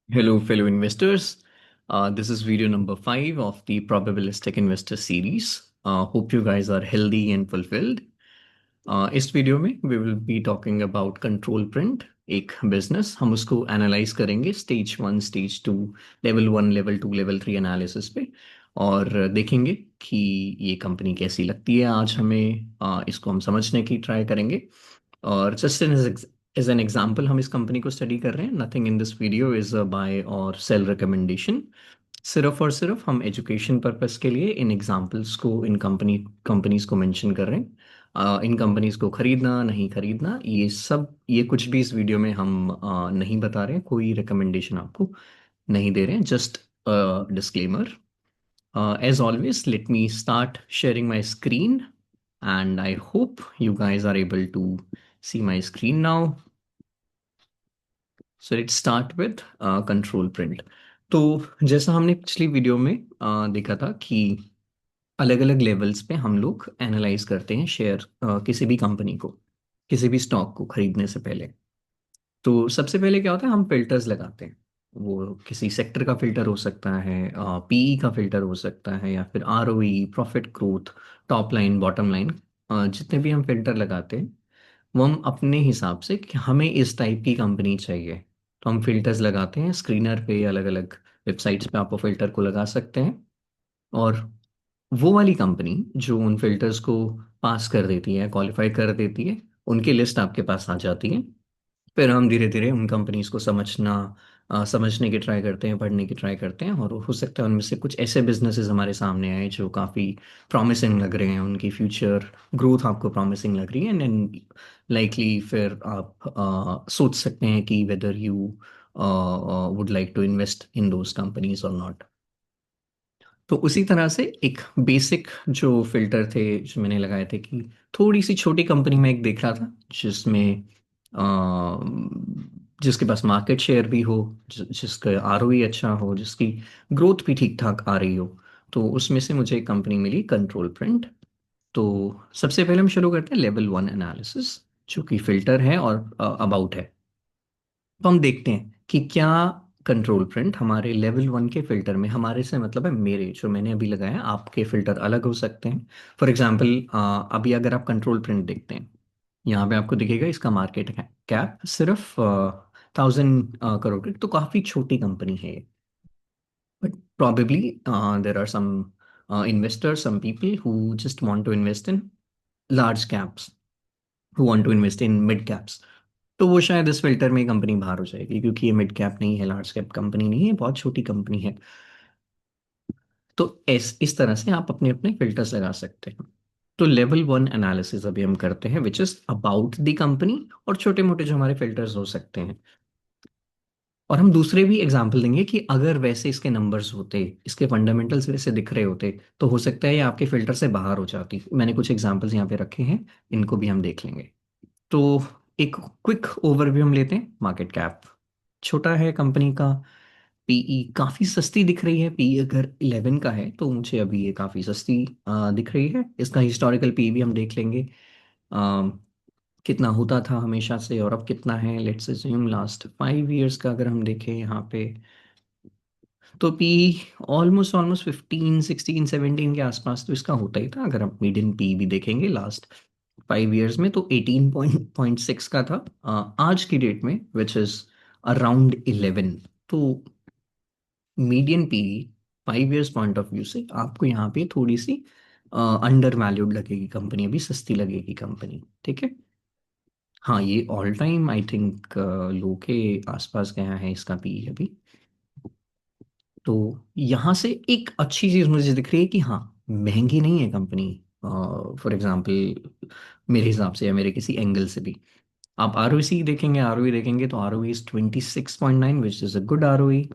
Hello, fellow investors. This is video number 5 of the Probabilistic Investor series. Hope you guys are healthy and fulfilled. इस video में we will be talking about control print, एक business हम उसको analyse करेंगे stage 1, stage 2, level 1, level 2, level 3 analysis पे और देखेंगे कि ये कंपनी कैसी लगती है। आज हमें इसको हम समझने की ट्राई करेंगे और जस्ट एज एन एग्जाम्पल हम इस कंपनी को स्टडी कर रहे हैं। Nothing in this video is a buy और सेल रिकमेंडेशन। सिर्फ और सिर्फ हम एजुकेशन पर्पस के लिए इन एग्जाम्पल्स को इन कंपनीज को मेंशन कर रहे हैं। इन कंपनीज को खरीदना नहीं खरीदना ये कुछ भी इस वीडियो में हम नहीं बता रहे हैं, कोई रिकमेंडेशन आपको नहीं दे रहे हैं, just disclaimer. As always, let me start sharing my screen, and I hope you guys are able to see my screen now. So let's start with control print. तो जैसा हमने पिछली वीडियो में देखा था कि अलग अलग लेवल्स पे हम लोग एनालाइज करते हैं शेयर, किसी भी कंपनी को, किसी भी स्टॉक को खरीदने से पहले। तो सबसे पहले क्या होता है, हम फिल्टर्स लगाते हैं। वो किसी सेक्टर का फिल्टर हो सकता है, पीई का फिल्टर हो सकता है, या फिर ROE, profit growth, top line, bottom line. जितने भी हम फिल्टर लगाते हैं वो हम अपने हिसाब से कि हमें इस टाइप की कंपनी चाहिए तो हम फिल्टर्स लगाते हैं। स्क्रीनर पे अलग अलग वेबसाइट्स पे आप वो फिल्टर को लगा सकते हैं और वो वाली कंपनी जो उन फिल्टर्स को पास कर देती है, क्वालिफाई कर देती है, उनकी लिस्ट आपके पास आ जाती है। फिर हम धीरे धीरे उन कंपनीज को समझने की ट्राई करते हैं, पढ़ने की ट्राई करते हैं, और हो सकता है उनमें से कुछ ऐसे बिजनेसेस हमारे सामने आए जो काफ़ी प्रॉमिसिंग लग रहे हैं, उनकी फ्यूचर ग्रोथ आपको प्रॉमिसिंग लग रही है, एंड लाइकली फिर आप सोच सकते हैं कि whether you would like to invest in those companies और नॉट। तो उसी तरह से एक बेसिक जो फिल्टर थे जो मैंने लगाए थे कि थोड़ी सी छोटी कंपनी में एक देख रहा था जिसमें अ, जिसके पास मार्केट शेयर भी हो, जिसका आरओई अच्छा हो, जिसकी ग्रोथ भी ठीक ठाक आ रही हो। तो उसमें से मुझे एक कंपनी मिली, कंट्रोल प्रिंट। तो सबसे पहले हम शुरू करते हैं लेवल 1 एनालिसिस, जो कि फिल्टर है और अबाउट है। तो हम देखते हैं कि क्या कंट्रोल प्रिंट हमारे लेवल 1 के फिल्टर में, हमारे से मतलब है मेरे जो मैंने अभी लगाया, आपके फिल्टर अलग हो सकते हैं। फॉर एग्जांपल, अभी अगर आप कंट्रोल प्रिंट देखते हैं, यहाँ पे आपको दिखेगा इसका मार्केट कैप सिर्फ 1,000 करोड़ की, तो काफ़ी छोटी कंपनी है। But probably there are some investors, some people who just want to invest in large caps, who want to invest in mid caps। तो वो शायद इस फिल्टर में कंपनी बाहर हो जाएगी, क्योंकि ये मिड कैप नहीं है, लार्ज कैप कंपनी नहीं है, बहुत छोटी कंपनी है। तो इस तरह से आप अपने अपने फिल्टर्स लगा सकते हैं। तो लेवल 1 एनालिसिस अभी हम करते हैं, which is about the company, और छोटे मोटे जो हमारे फिल्टर्स हो सकते हैं। और हम दूसरे भी एग्जाम्पल देंगे कि अगर वैसे इसके नंबर्स होते, इसके फंडामेंटल्स वैसे दिख रहे होते, तो हो सकता है ये आपके फिल्टर से बाहर हो जाती। मैंने कुछ एग्जाम्पल्स यहाँ पे रखे हैं, इनको भी हम देख लेंगे। तो एक क्विक ओवरव्यू हम लेते हैं। मार्केट कैप छोटा है कंपनी का, पीई काफ़ी सस्ती दिख रही है। पीई अगर 11 का है तो मुझे अभी ये काफ़ी सस्ती दिख रही है। इसका हिस्टोरिकल पीई भी हम देख लेंगे, अ, कितना होता था हमेशा से और अब कितना है। लेट्स अज्यूम लास्ट 5 इयर्स का अगर हम देखें यहाँ पे, तो पी ऑलमोस्ट ऑलमोस्ट 15, 16, 17 के आसपास तो इसका होता ही था। अगर आप मीडियन पी भी देखेंगे लास्ट 5 इयर्स में, तो 18.6 का था आज की डेट में, विच इज अराउंड 11। तो median P 5 years point of view से आपको यहाँ पे थोड़ी सी अंडर वैल्यूड लगेगी कंपनी, अभी सस्ती लगेगी कंपनी, ठीक है। हाँ, ये ऑल टाइम आई थिंक लो के आसपास गया है इसका पी अभी। तो यहाँ से एक अच्छी चीज़ मुझे दिख रही है कि हाँ, महंगी नहीं है कंपनी। फॉर एग्जांपल मेरे हिसाब से या मेरे किसी एंगल से भी, आप आरओई देखेंगे, आरओई देखेंगे तो ROE is 26.9, which is a good ROE,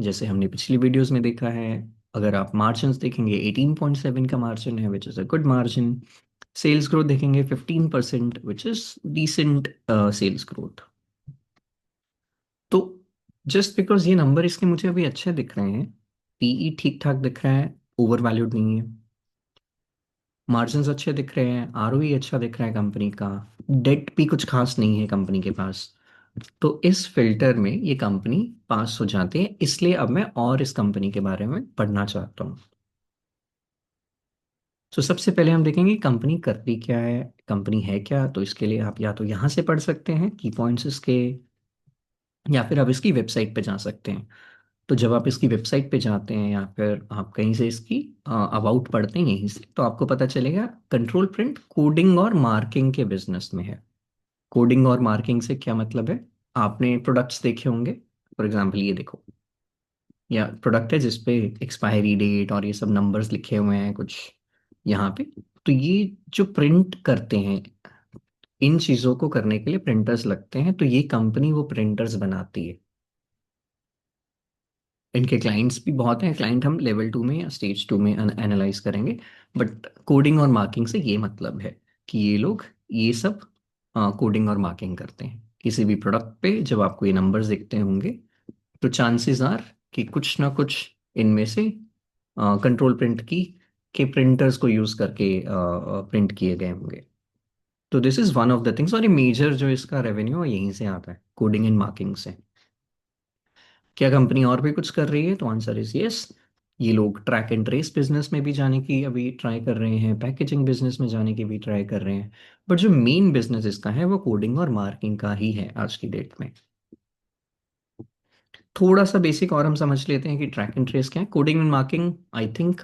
जैसे हमने पिछली वीडियोस में देखा है। अगर आप मार्जिन देखेंगे, 18.7 का मार्जिन है, which is a good margin. Sales growth देखेंगे 15%, which is decent sales growth. तो जस्ट बिकॉज ये नंबर इसके मुझे अभी अच्छे दिख रहे हैं, पीई ठीक ठाक दिख रहा है, ओवर वैल्यूड नहीं है, मार्जिन्स अच्छे दिख रहे हैं, आरओई अच्छा दिख रहा है कंपनी का, डेट भी कुछ खास नहीं है कंपनी के पास, तो इस फिल्टर में ये कंपनी पास हो जाती है, इसलिए अब मैं और इस कंपनी के बारे में पढ़ना चाहता हूँ। तो सबसे पहले हम देखेंगे कंपनी करती क्या है, कंपनी है क्या। तो इसके लिए आप या तो यहाँ से पढ़ सकते हैं की पॉइंट्स इसके, या फिर आप इसकी वेबसाइट पे जा सकते हैं। तो जब आप इसकी वेबसाइट पे जाते हैं या फिर आप कहीं से इसकी अबाउट पढ़ते हैं यहीं से, तो आपको पता चलेगा कंट्रोल प्रिंट कोडिंग और मार्किंग के बिजनेस में है। कोडिंग और मार्किंग से क्या मतलब है, आपने प्रोडक्ट्स देखे होंगे। फॉर एग्जांपल ये देखो, या प्रोडक्ट है जिसपे एक्सपायरी डेट और ये सब नंबर्स लिखे हुए हैं कुछ यहाँ पे। तो ये जो प्रिंट करते हैं, इन चीज़ों को करने के लिए प्रिंटर्स लगते हैं, तो ये कंपनी वो प्रिंटर्स बनाती है। इनके क्लाइंट्स भी बहुत हैं, क्लाइंट हम लेवल 2 में या स्टेज 2 में एनालाइज करेंगे। बट कोडिंग और मार्किंग से ये मतलब है कि ये लोग ये सब कोडिंग और मार्किंग करते हैं। किसी भी प्रोडक्ट पे जब आपको ये नंबर्स दिखते होंगे, तो चांसेस आर कि कुछ ना कुछ इनमें से कंट्रोल प्रिंट की के प्रिंटर्स को यूज करके प्रिंट किए गए होंगे। तो this is one of the things, और ये मेजर जो इसका रेवेन्यू है यहीं से आता है, कोडिंग एंड मार्किंग से। क्या कंपनी और भी कुछ कर रही है, तो आंसर इज यस। ये लोग ट्रैक एंड ट्रेस बिजनेस में भी जाने की अभी ट्राई कर रहे हैं, पैकेजिंग बिजनेस में जाने की भी ट्राई कर रहे हैं। बट जो मेन बिजनेस इसका है वो कोडिंग और मार्किंग का ही है आज की डेट में। थोड़ा सा बेसिक और हम समझ लेते हैं कि ट्रैक एंड ट्रेस क्या है, coding and marking.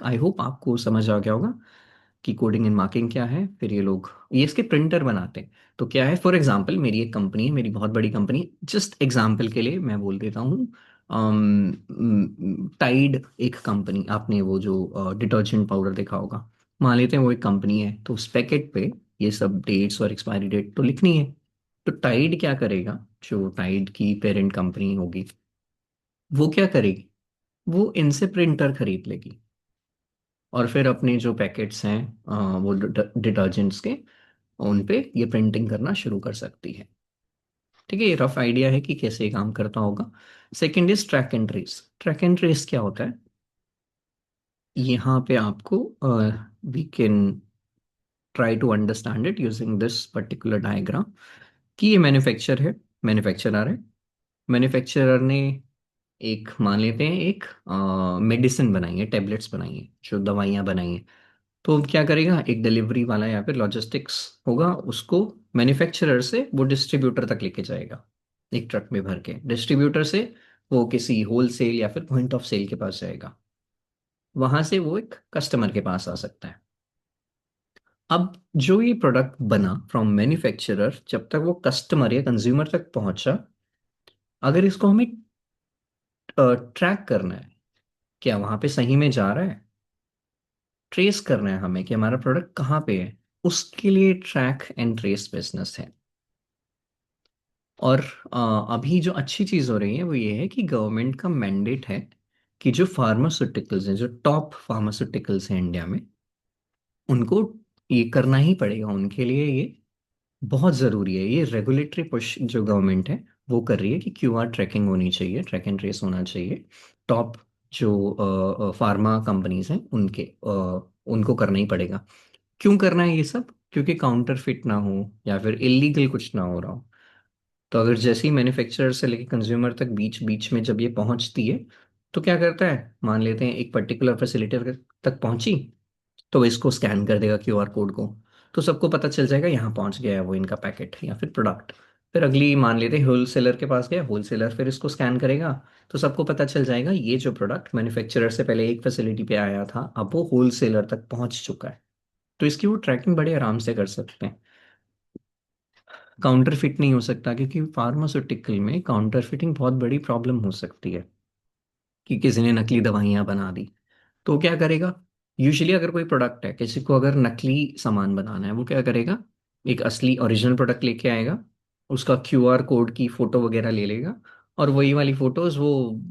I hope आपको समझ आ गया होगा कि कोडिंग एंड मार्किंग क्या है। फिर ये लोग ये इसके प्रिंटर बनाते हैं। तो क्या है, फॉर एग्जांपल मेरी एक कंपनी है, मेरी बहुत बड़ी कंपनी, जस्ट एग्जांपल के लिए मैं बोल देता हूँ। टाइड एक कंपनी, आपने वो जो डिटर्जेंट पाउडर देखा होगा, मान लेते हैं वो एक कंपनी है। तो उस पैकेट पे ये सब डेट्स और एक्सपायरी डेट तो लिखनी है। तो टाइड क्या करेगा, जो टाइड की पेरेंट कंपनी होगी, वो क्या करेगी, वो इनसे प्रिंटर खरीद लेगी और फिर अपने जो पैकेट्स हैं वो डिटर्जेंट्स के, उन पे ये प्रिंटिंग करना शुरू कर सकती है। ठीक है, ये रफ आइडिया है कि कैसे ये काम करता होगा। Second is track and trace. Track and trace क्या होता है, यहाँ पे आपको we can try to understand it using this particular diagram. कि ये मैन्युफैक्चरर है। मैन्युफैक्चरर ने एक, मान लेते हैं एक मेडिसिन बनाई है, टेबलेट्स बनाई है, जो दवाइयाँ बनाई हैं। तो क्या करेगा, एक डिलीवरी वाला या फिर लॉजिस्टिक्स होगा, उसको मैन्युफैक्चरर से वो डिस्ट्रीब्यूटर तक लेके जाएगा, एक ट्रक में भर के। डिस्ट्रीब्यूटर से वो किसी होल सेल या फिर पॉइंट ऑफ सेल के पास जाएगा, वहां से वो एक कस्टमर के पास आ सकता है। अब जो ये प्रोडक्ट बना फ्रॉम मैन्युफैक्चरर, जब तक वो कस्टमर या कंज्यूमर तक पहुंचा, अगर इसको हमें ट्रैक करना है, क्या वहां पे सही में जा रहा है, ट्रेस करना है हमें कि हमारा प्रोडक्ट कहाँ पे है, उसके लिए ट्रैक एंड ट्रेस बिजनेस है। और अभी जो अच्छी चीज़ हो रही है वो ये है कि गवर्नमेंट का मैंडेट है कि जो फार्मास्यूटिकल्स हैं, जो टॉप फार्मास्यूटिकल्स हैं इंडिया में, उनको ये करना ही पड़ेगा, उनके लिए ये बहुत ज़रूरी है। ये रेगुलेटरी पुश जो गवर्नमेंट है वो कर रही है कि क्यूआर ट्रैकिंग होनी चाहिए, ट्रैक एंड ट्रेस होना चाहिए। टॉप जो फार्मा कंपनीज हैं उनके उनको करना ही पड़ेगा। क्यों करना है ये सब, क्योंकि काउंटर फिट ना हो या फिर इलीगल कुछ ना हो रहा हो। तो अगर जैसे ही मैन्युफैक्चरर से लेके कंज्यूमर तक बीच बीच में जब ये पहुंचती है, तो क्या करता है, मान लेते हैं एक पर्टिकुलर फैसिलिटी तक पहुंची, तो वो इसको स्कैन कर देगा क्यूआर कोड को। तो सबको पता चल जाएगा यहाँ पहुंच गया है वो इनका पैकेट या फिर प्रोडक्ट। फिर अगली मान लेते हैं होलसेलर के पास गया, होलसेलर फिर इसको स्कैन करेगा। तो सबको पता चल जाएगा ये जो प्रोडक्ट मैन्युफैक्चरर से पहले एक फैसिलिटी पे आया था, अब वो होलसेलर तक पहुंच चुका है। तो इसकी वो ट्रैकिंग बड़े आराम से कर सकते हैं। काउंटर फिट नहीं हो सकता, क्योंकि फार्मास्यूटिकल में काउंटर फिटिंग बहुत बड़ी प्रॉब्लम हो सकती है कि किसी ने नकली दवाइयाँ बना दी। तो क्या करेगा, यूजुअली अगर कोई प्रोडक्ट है, किसी को अगर नकली सामान बनाना है, वो क्या करेगा, एक असली ओरिजिनल प्रोडक्ट लेके आएगा, उसका क्यूआर कोड की फोटो वगैरह ले लेगा, और वही वाली फोटोज वो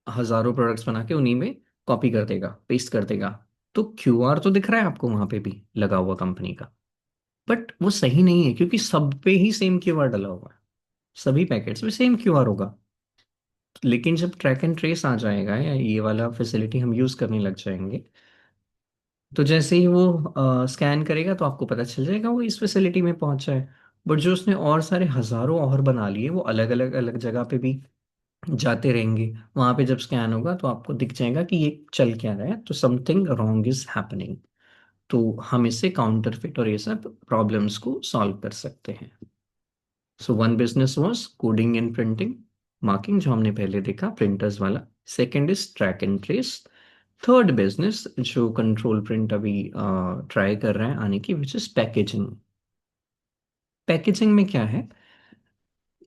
हजारों प्रोडक्ट्स बना के उन्हीं में कॉपी कर देगा, पेस्ट कर देगा। तो क्यूआर तो दिख रहा है आपको वहां पे भी लगा हुआ कंपनी का, बट वो सही नहीं है, क्योंकि सब पे ही सेम क्यूआर डला हुआ है, सभी पैकेट्स में सेम क्यूआर होगा। लेकिन जब ट्रैक एंड ट्रेस आ जाएगा या ये वाला फैसिलिटी हम यूज करने लग जाएंगे, तो जैसे ही वो स्कैन करेगा तो आपको पता चल जाएगा वो इस फैसिलिटी में पहुंचा है। बट जो उसने और सारे हजारों और बना लिए वो अलग अलग अलग जगह पे भी जाते रहेंगे। वहां पे जब स्कैन होगा तो आपको दिख जाएगा कि ये चल क्या रहा है, तो समथिंग रॉन्ग इज हैपनिंग। तो हम इससे काउंटरफिट और ये सब प्रॉब्लम्स को सॉल्व कर सकते हैं। So one business was coding and printing, marking जो हमने पहले देखा प्रिंटर्स वाला। Second is track and trace. Third business जो कंट्रोल प्रिंट अभी ट्राई कर रहे हैं आने की, विच इज पैकेजिंग। पैकेजिंग में क्या है,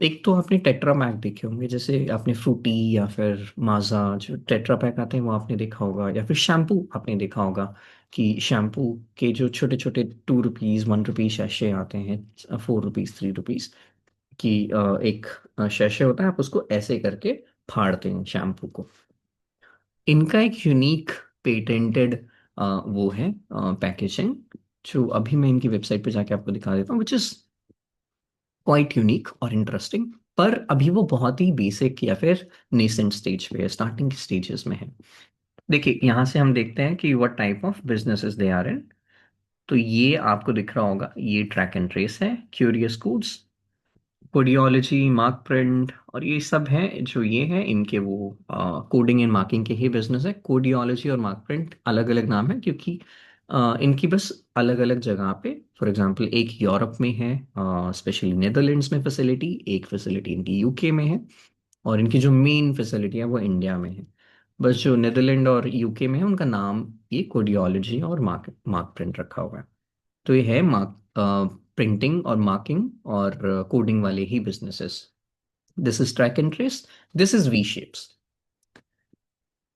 एक तो आपने टेट्रा पैक देखे होंगे, जैसे आपने फ्रूटी या फिर माजा जो टेट्रा पैक आते हैं वो आपने देखा होगा, या फिर शैम्पू आपने देखा होगा कि शैम्पू के जो छोटे छोटे 2 रुपीज़ 1 रुपीज़ शैशे आते हैं, 4 रुपीज़ 3 रुपीज़ की एक शैशे होता है, आप उसको ऐसे करके फाड़ते हैं शैम्पू को। इनका एक यूनिक पेटेंटेड वो है पैकेजिंग, जो अभी मैं इनकी वेबसाइट पे जाके आपको दिखा देता हूँ, विच इज क्वाइट यूनिक और इंटरेस्टिंग। पर अभी वो बहुत ही बेसिक या फिर नेसेंट स्टेज पे है, स्टार्टिंग की स्टेजेस में है। देखिए यहाँ से हम देखते हैं कि what type of businesses they are in. तो ये आपको दिख रहा होगा, ये ट्रैक एंड ट्रेस है, क्यूरियस कोड्स, कोडियोलॉजी, मार्क प्रिंट, और ये सब है जो ये है इनके वो कोडिंग एंड मार्किंग के ही बिजनेस है। कोडियोलॉजी और मार्क प्रिंट अलग अलग नाम है क्योंकि इनकी बस अलग अलग जगह पे, फॉर एग्जांपल एक यूरोप में है, स्पेशली नेदरलैंड्स में फैसिलिटी, एक फैसिलिटी इनकी यूके में है, और इनकी जो मेन फैसिलिटी है वो इंडिया में है। बस जो नेदरलैंड और यूके में है उनका नाम ये कोडियोलॉजी और मार्क मार्क प्रिंट रखा हुआ है। तो ये है मार्क प्रिंटिंग और मार्किंग और कोडिंग वाले ही businesses. This is track and trace, this is V shapes.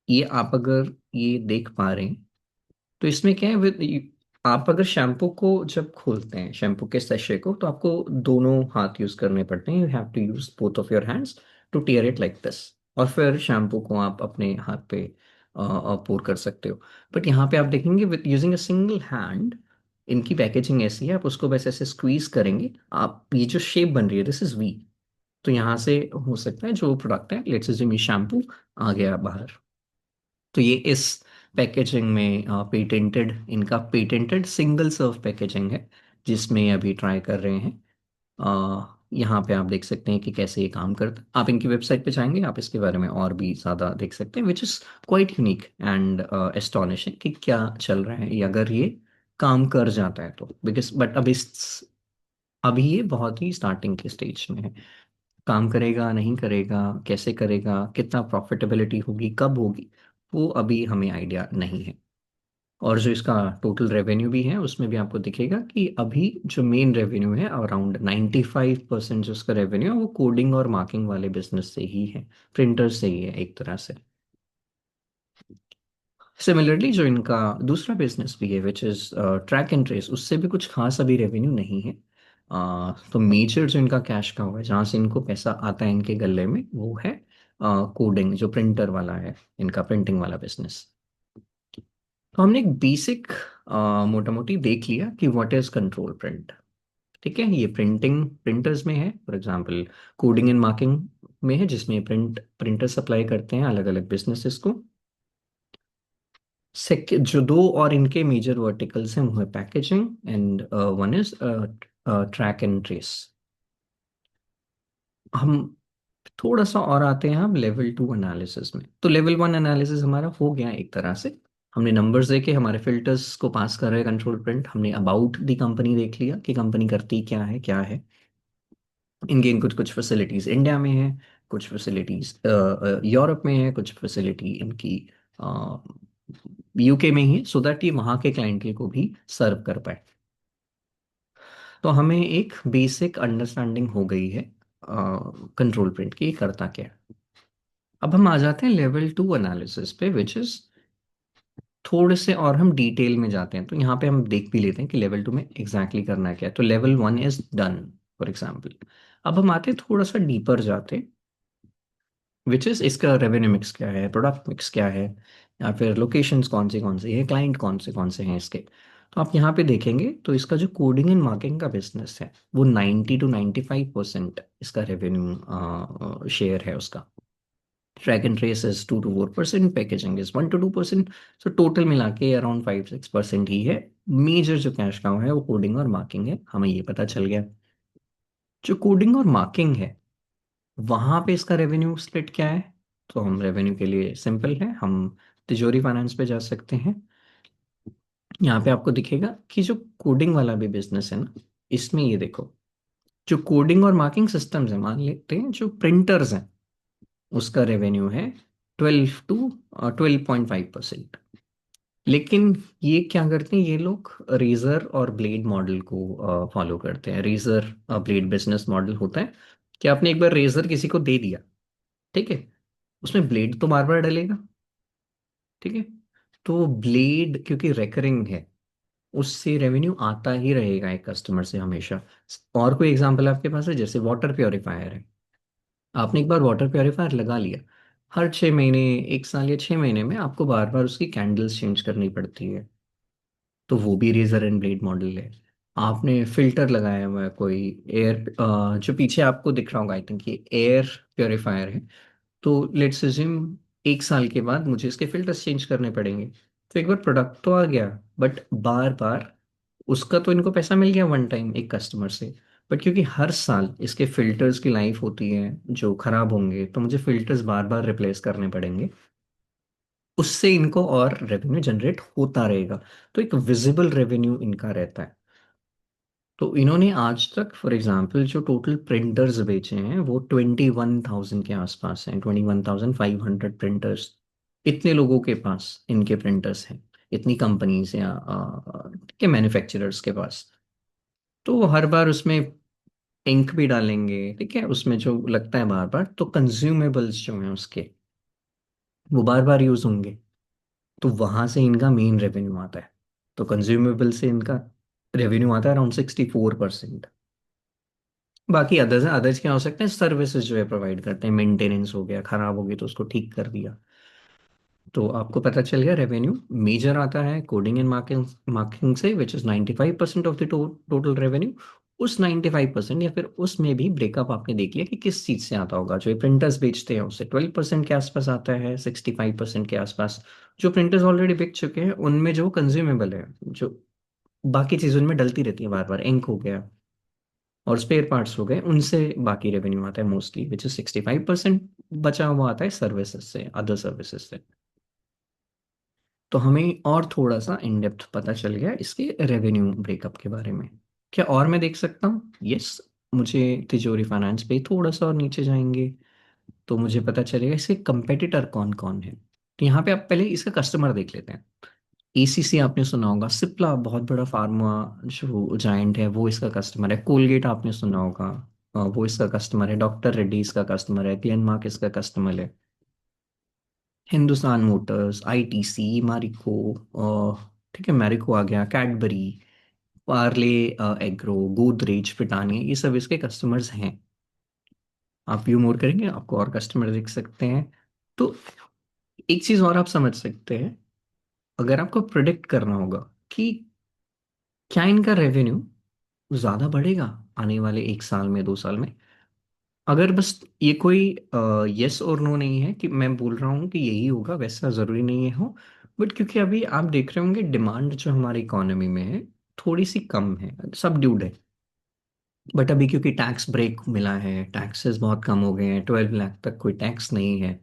ये आप अगर ये देख पा रहे हैं तो इसमें क्या है, आप अगर शैम्पू को जब खोलते हैं, शैम्पू के सैशे को, तो आपको दोनों हाथ यूज करने पड़ते हैं, you have to use both of your hands to tear it like this. और फिर शैम्पू को आप अपने हाथ पे पोर कर सकते हो। बट यहाँ पे आप देखेंगे with using a single hand, इनकी पैकेजिंग ऐसी है, आप उसको बस ऐसे स्क्वीज करेंगे, आप ये जो शेप बन रही है दिस इज वी। तो यहाँ से हो सकता है जो प्रोडक्ट है, लेट्स अज्यूम ये शैम्पू आ गया बाहर। तो ये इस पैकेजिंग में पेटेंटेड, इनका पेटेंटेड सिंगल सर्व पैकेजिंग है, जिसमें ये अभी ट्राई कर रहे हैं। यहाँ पे आप देख सकते हैं कि कैसे ये काम करता है। आप इनकी वेबसाइट पे जाएंगे, आप इसके बारे में और भी ज़्यादा देख सकते हैं, which is quite unique and astonishing कि क्या चल रहा है ये अगर ये काम कर जाता है तो। बिकॉज बट अभी ये बहुत ही स्टार्टिंग के स्टेज में है। काम करेगा नहीं करेगा, कैसे करेगा, कितना प्रॉफिटेबिलिटी होगी, कब होगी, वो अभी हमें आइडिया नहीं है। और जो इसका टोटल रेवेन्यू भी है उसमें भी आपको दिखेगा कि अभी जो मेन रेवेन्यू है अराउंड 95% जो उसका रेवेन्यू है वो कोडिंग और मार्किंग वाले बिजनेस से ही है, प्रिंटर से ही है एक तरह से। सिमिलरली जो इनका दूसरा बिजनेस भी है which is track and trace, उससे भी कुछ खास अभी रेवेन्यू नहीं है। तो मेजर जो इनका कैश का हुआ है, जहाँ से इनको पैसा आता है इनके गले में, वो है कोडिंग, जो प्रिंटर वाला है, इनका प्रिंटिंग वाला बिजनेस। तो हमने एक बेसिक मोटा मोटी देख लिया कि व्हाट इज कंट्रोल प्रिंट। ठीक है, ये प्रिंटिंग प्रिंटर्स में है, for example coding and marking में है, जिसमें प्रिंटर सप्लाई करते हैं अलग अलग बिजनेसेस को। जो दो और इनके मेजर वर्टिकल्स हैं वो है packaging and one is track and trace. हम थोड़ा सा और आते हैं हम लेवल 2 एनालिसिस में। तो लेवल 1 एनालिसिस हमारा हो गया एक तरह से, हमने नंबर्स देखे, हमारे फिल्टर्स को पास कर रहे हैं कंट्रोल प्रिंट, हमने अबाउट दी कंपनी देख लिया कि कंपनी करती क्या है। इनकी कुछ कुछ फैसिलिटीज इंडिया में है, कुछ फैसिलिटीज यूरोप में है, कुछ फैसिलिटी इनकी यूके में ही, सो दैट ये वहाँ के क्लाइंट को भी सर्व कर पाए। तो हमें एक बेसिक अंडरस्टैंडिंग हो गई है कंट्रोल प्रिंट की ये करता क्या है। अब हम आ जाते हैं लेवल 2 एनालिसिस पे, विच इज थोड़े से और हम डिटेल में जाते हैं। तो यहाँ पे हम देख भी लेते हैं कि लेवल 2 में एग्जैक्टली करना क्या है। तो level 1 is done, for example. अब हम आते हैं थोड़ा सा डीपर जाते हैं, विच इज इसका रेवेन्यू मिक्स क्या है, प्रोडक्ट मिक्स क्या है, या फिर लोकेशंस कौन से हैं, क्लाइंट कौन से हैं इसके। तो आप यहाँ पे देखेंगे तो इसका जो कोडिंग एंड मार्किंग का बिजनेस है वो 90 to 95% इसका रेवेन्यू शेयर है उसका। Track and trace is 2 to 4%, packaging is 1 to 2%। So total मिला के अराउंड 5-6% ही है। मेजर जो कैश काउ है वो कोडिंग और मार्किंग है, हमें ये पता चल गया। जो कोडिंग और मार्किंग है, वहां पे इसका रेवेन्यू स्प्लिट क्या है? तो हम रेवेन्यू के लिए सिंपल है, हम तिजोरी फाइनेंस पे जा सकते हैं। यहाँ पे आपको दिखेगा कि जो कोडिंग वाला भी बिजनेस है ना, इसमें ये देखो, जो कोडिंग और मार्किंग सिस्टम्स है, मान लेते हैं जो प्रिंटर्स हैं, उसका रेवेन्यू है 12 to 12.5%। लेकिन ये क्या करते हैं ये लोग? रेजर और ब्लेड मॉडल को फॉलो करते हैं। रेजर ब्लेड बिजनेस मॉडल होता है कि आपने एक बार रेजर किसी को दे दिया, ठीक है, उसमें ब्लेड तो बार बार डलेगा, ठीक है, तो ब्लेड क्योंकि रेकरिंग है, उससे रेवेन्यू आता ही रहेगा एक कस्टमर से हमेशा। और कोई एग्जांपल आपके पास है? जैसे वाटर प्योरीफायर है, आपने एक बार वाटर प्योरीफायर लगा लिया, हर 6 महीने, 1 साल या 6 महीने में आपको बार बार उसकी कैंडल्स चेंज करनी पड़ती है, तो वो भी रेजर एंड ब्लेड मॉडल है। आपने फिल्टर लगाया हुआ है कोई, एयर, जो पीछे आपको दिख रहा होगा, आई थिंक ये एयर प्योरीफायर है, तो लेट्स अज्यूम 1 साल के बाद मुझे इसके फिल्टर्स चेंज करने पड़ेंगे। तो एक बार प्रोडक्ट तो आ गया, बट बार बार उसका तो इनको पैसा मिल गया वन टाइम एक कस्टमर से, बट क्योंकि हर साल इसके फिल्टर्स की लाइफ होती है जो खराब होंगे, तो मुझे फिल्टर्स बार बार रिप्लेस करने पड़ेंगे, उससे इनको और रेवेन्यू जनरेट होता रहेगा। तो एक विजिबल रेवेन्यू इनका रहता है। तो इन्होंने आज तक फॉर एग्जांपल जो टोटल प्रिंटर्स बेचे हैं वो 21,000 के आसपास हैं, 21,500 प्रिंटर्स। इतने लोगों के पास इनके प्रिंटर्स हैं, इतनी कंपनीज या के मैन्युफैक्चरर्स के पास। तो वो हर बार उसमें इंक भी डालेंगे, ठीक है, उसमें जो लगता है बार बार, तो कंज्यूमेबल्स जो हैं उसके, वो बार बार यूज होंगे, तो वहां से इनका मेन रेवेन्यू आता है। तो कंज्यूमेबल से इनका रेवेन्यू आता है अराउंड 64%। बाकी अदर्स हैं, अदर्स क्या हो सकते हैं? सर्विसेज जो है प्रोवाइड करते हैं, मेंटेनेंस हो गया, खराब हो गई तो उसको ठीक कर दिया। तो आपको पता चल गया रेवेन्यू मेजर आता है कोडिंग एंड मार्किंग मार्किंग से, which is 95% of the total revenue. उस 95% या फिर उसमें भी ब्रेकअप आपने देख लिया कि किस चीज से आता होगा। जो ये प्रिंटर्स बेचते हैं उससे 12% के आसपास आता है, 65% के आसपास जो प्रिंटर्स ऑलरेडी बिक चुके हैं उनमें जो कंज्यूमेबल है, जो बाकी चीज़ों में डलती रहती है बार बार, इंक हो गया और स्पेयर पार्ट्स हो गए, उनसे बाकी रेवेन्यू आता है मोस्टली, विच इज 65%। बचा हुआ आता है सर्विसेज से, अदर सर्विसेज से। तो हमें और थोड़ा सा इन डेप्थ पता चल गया इसके रेवेन्यू ब्रेकअप के बारे में। क्या और मैं देख सकता हूँ? यस, मुझे तिजोरी फाइनेंस पे थोड़ा सा और नीचे जाएंगे तो मुझे पता चलेगा इसके कंपेटिटर कौन कौन है। तो यहाँ पे आप पहले इसका कस्टमर देख लेते हैं। एसीसी आपने सुना होगा, सिप्ला बहुत बड़ा फार्मा जो जायंट है वो इसका कस्टमर है। कोलगेट आपने सुना होगा, वो इसका कस्टमर है। डॉक्टर रेड्डी इसका कस्टमर है। ग्लेनमार्क इसका कस्टमर है। हिंदुस्तान मोटर्स, आईटीसी, मैरिको, ठीक है, मैरिको आ गया, Cadbury, Parle agro, Godrej, Britannia, ये सब इसके कस्टमर्स हैं। आप व्यू मोर करेंगे आपको और कस्टमर दिख सकते हैं। तो एक चीज और आप समझ सकते हैं, अगर आपको प्रिडिक्ट करना होगा कि क्या इनका रेवेन्यू ज्यादा बढ़ेगा आने वाले 1 साल में, 2 साल में, अगर बस ये कोई यस और नो नहीं है कि मैं बोल रहा हूँ कि यही होगा, वैसा जरूरी नहीं है हो, बट क्योंकि अभी आप देख रहे होंगे डिमांड जो हमारी इकोनॉमी में है थोड़ी सी कम है, सबड्यूड है। बट अभी क्योंकि टैक्स ब्रेक मिला है, टैक्सेस बहुत कम हो गए हैं, 12 लाख तक कोई टैक्स नहीं है।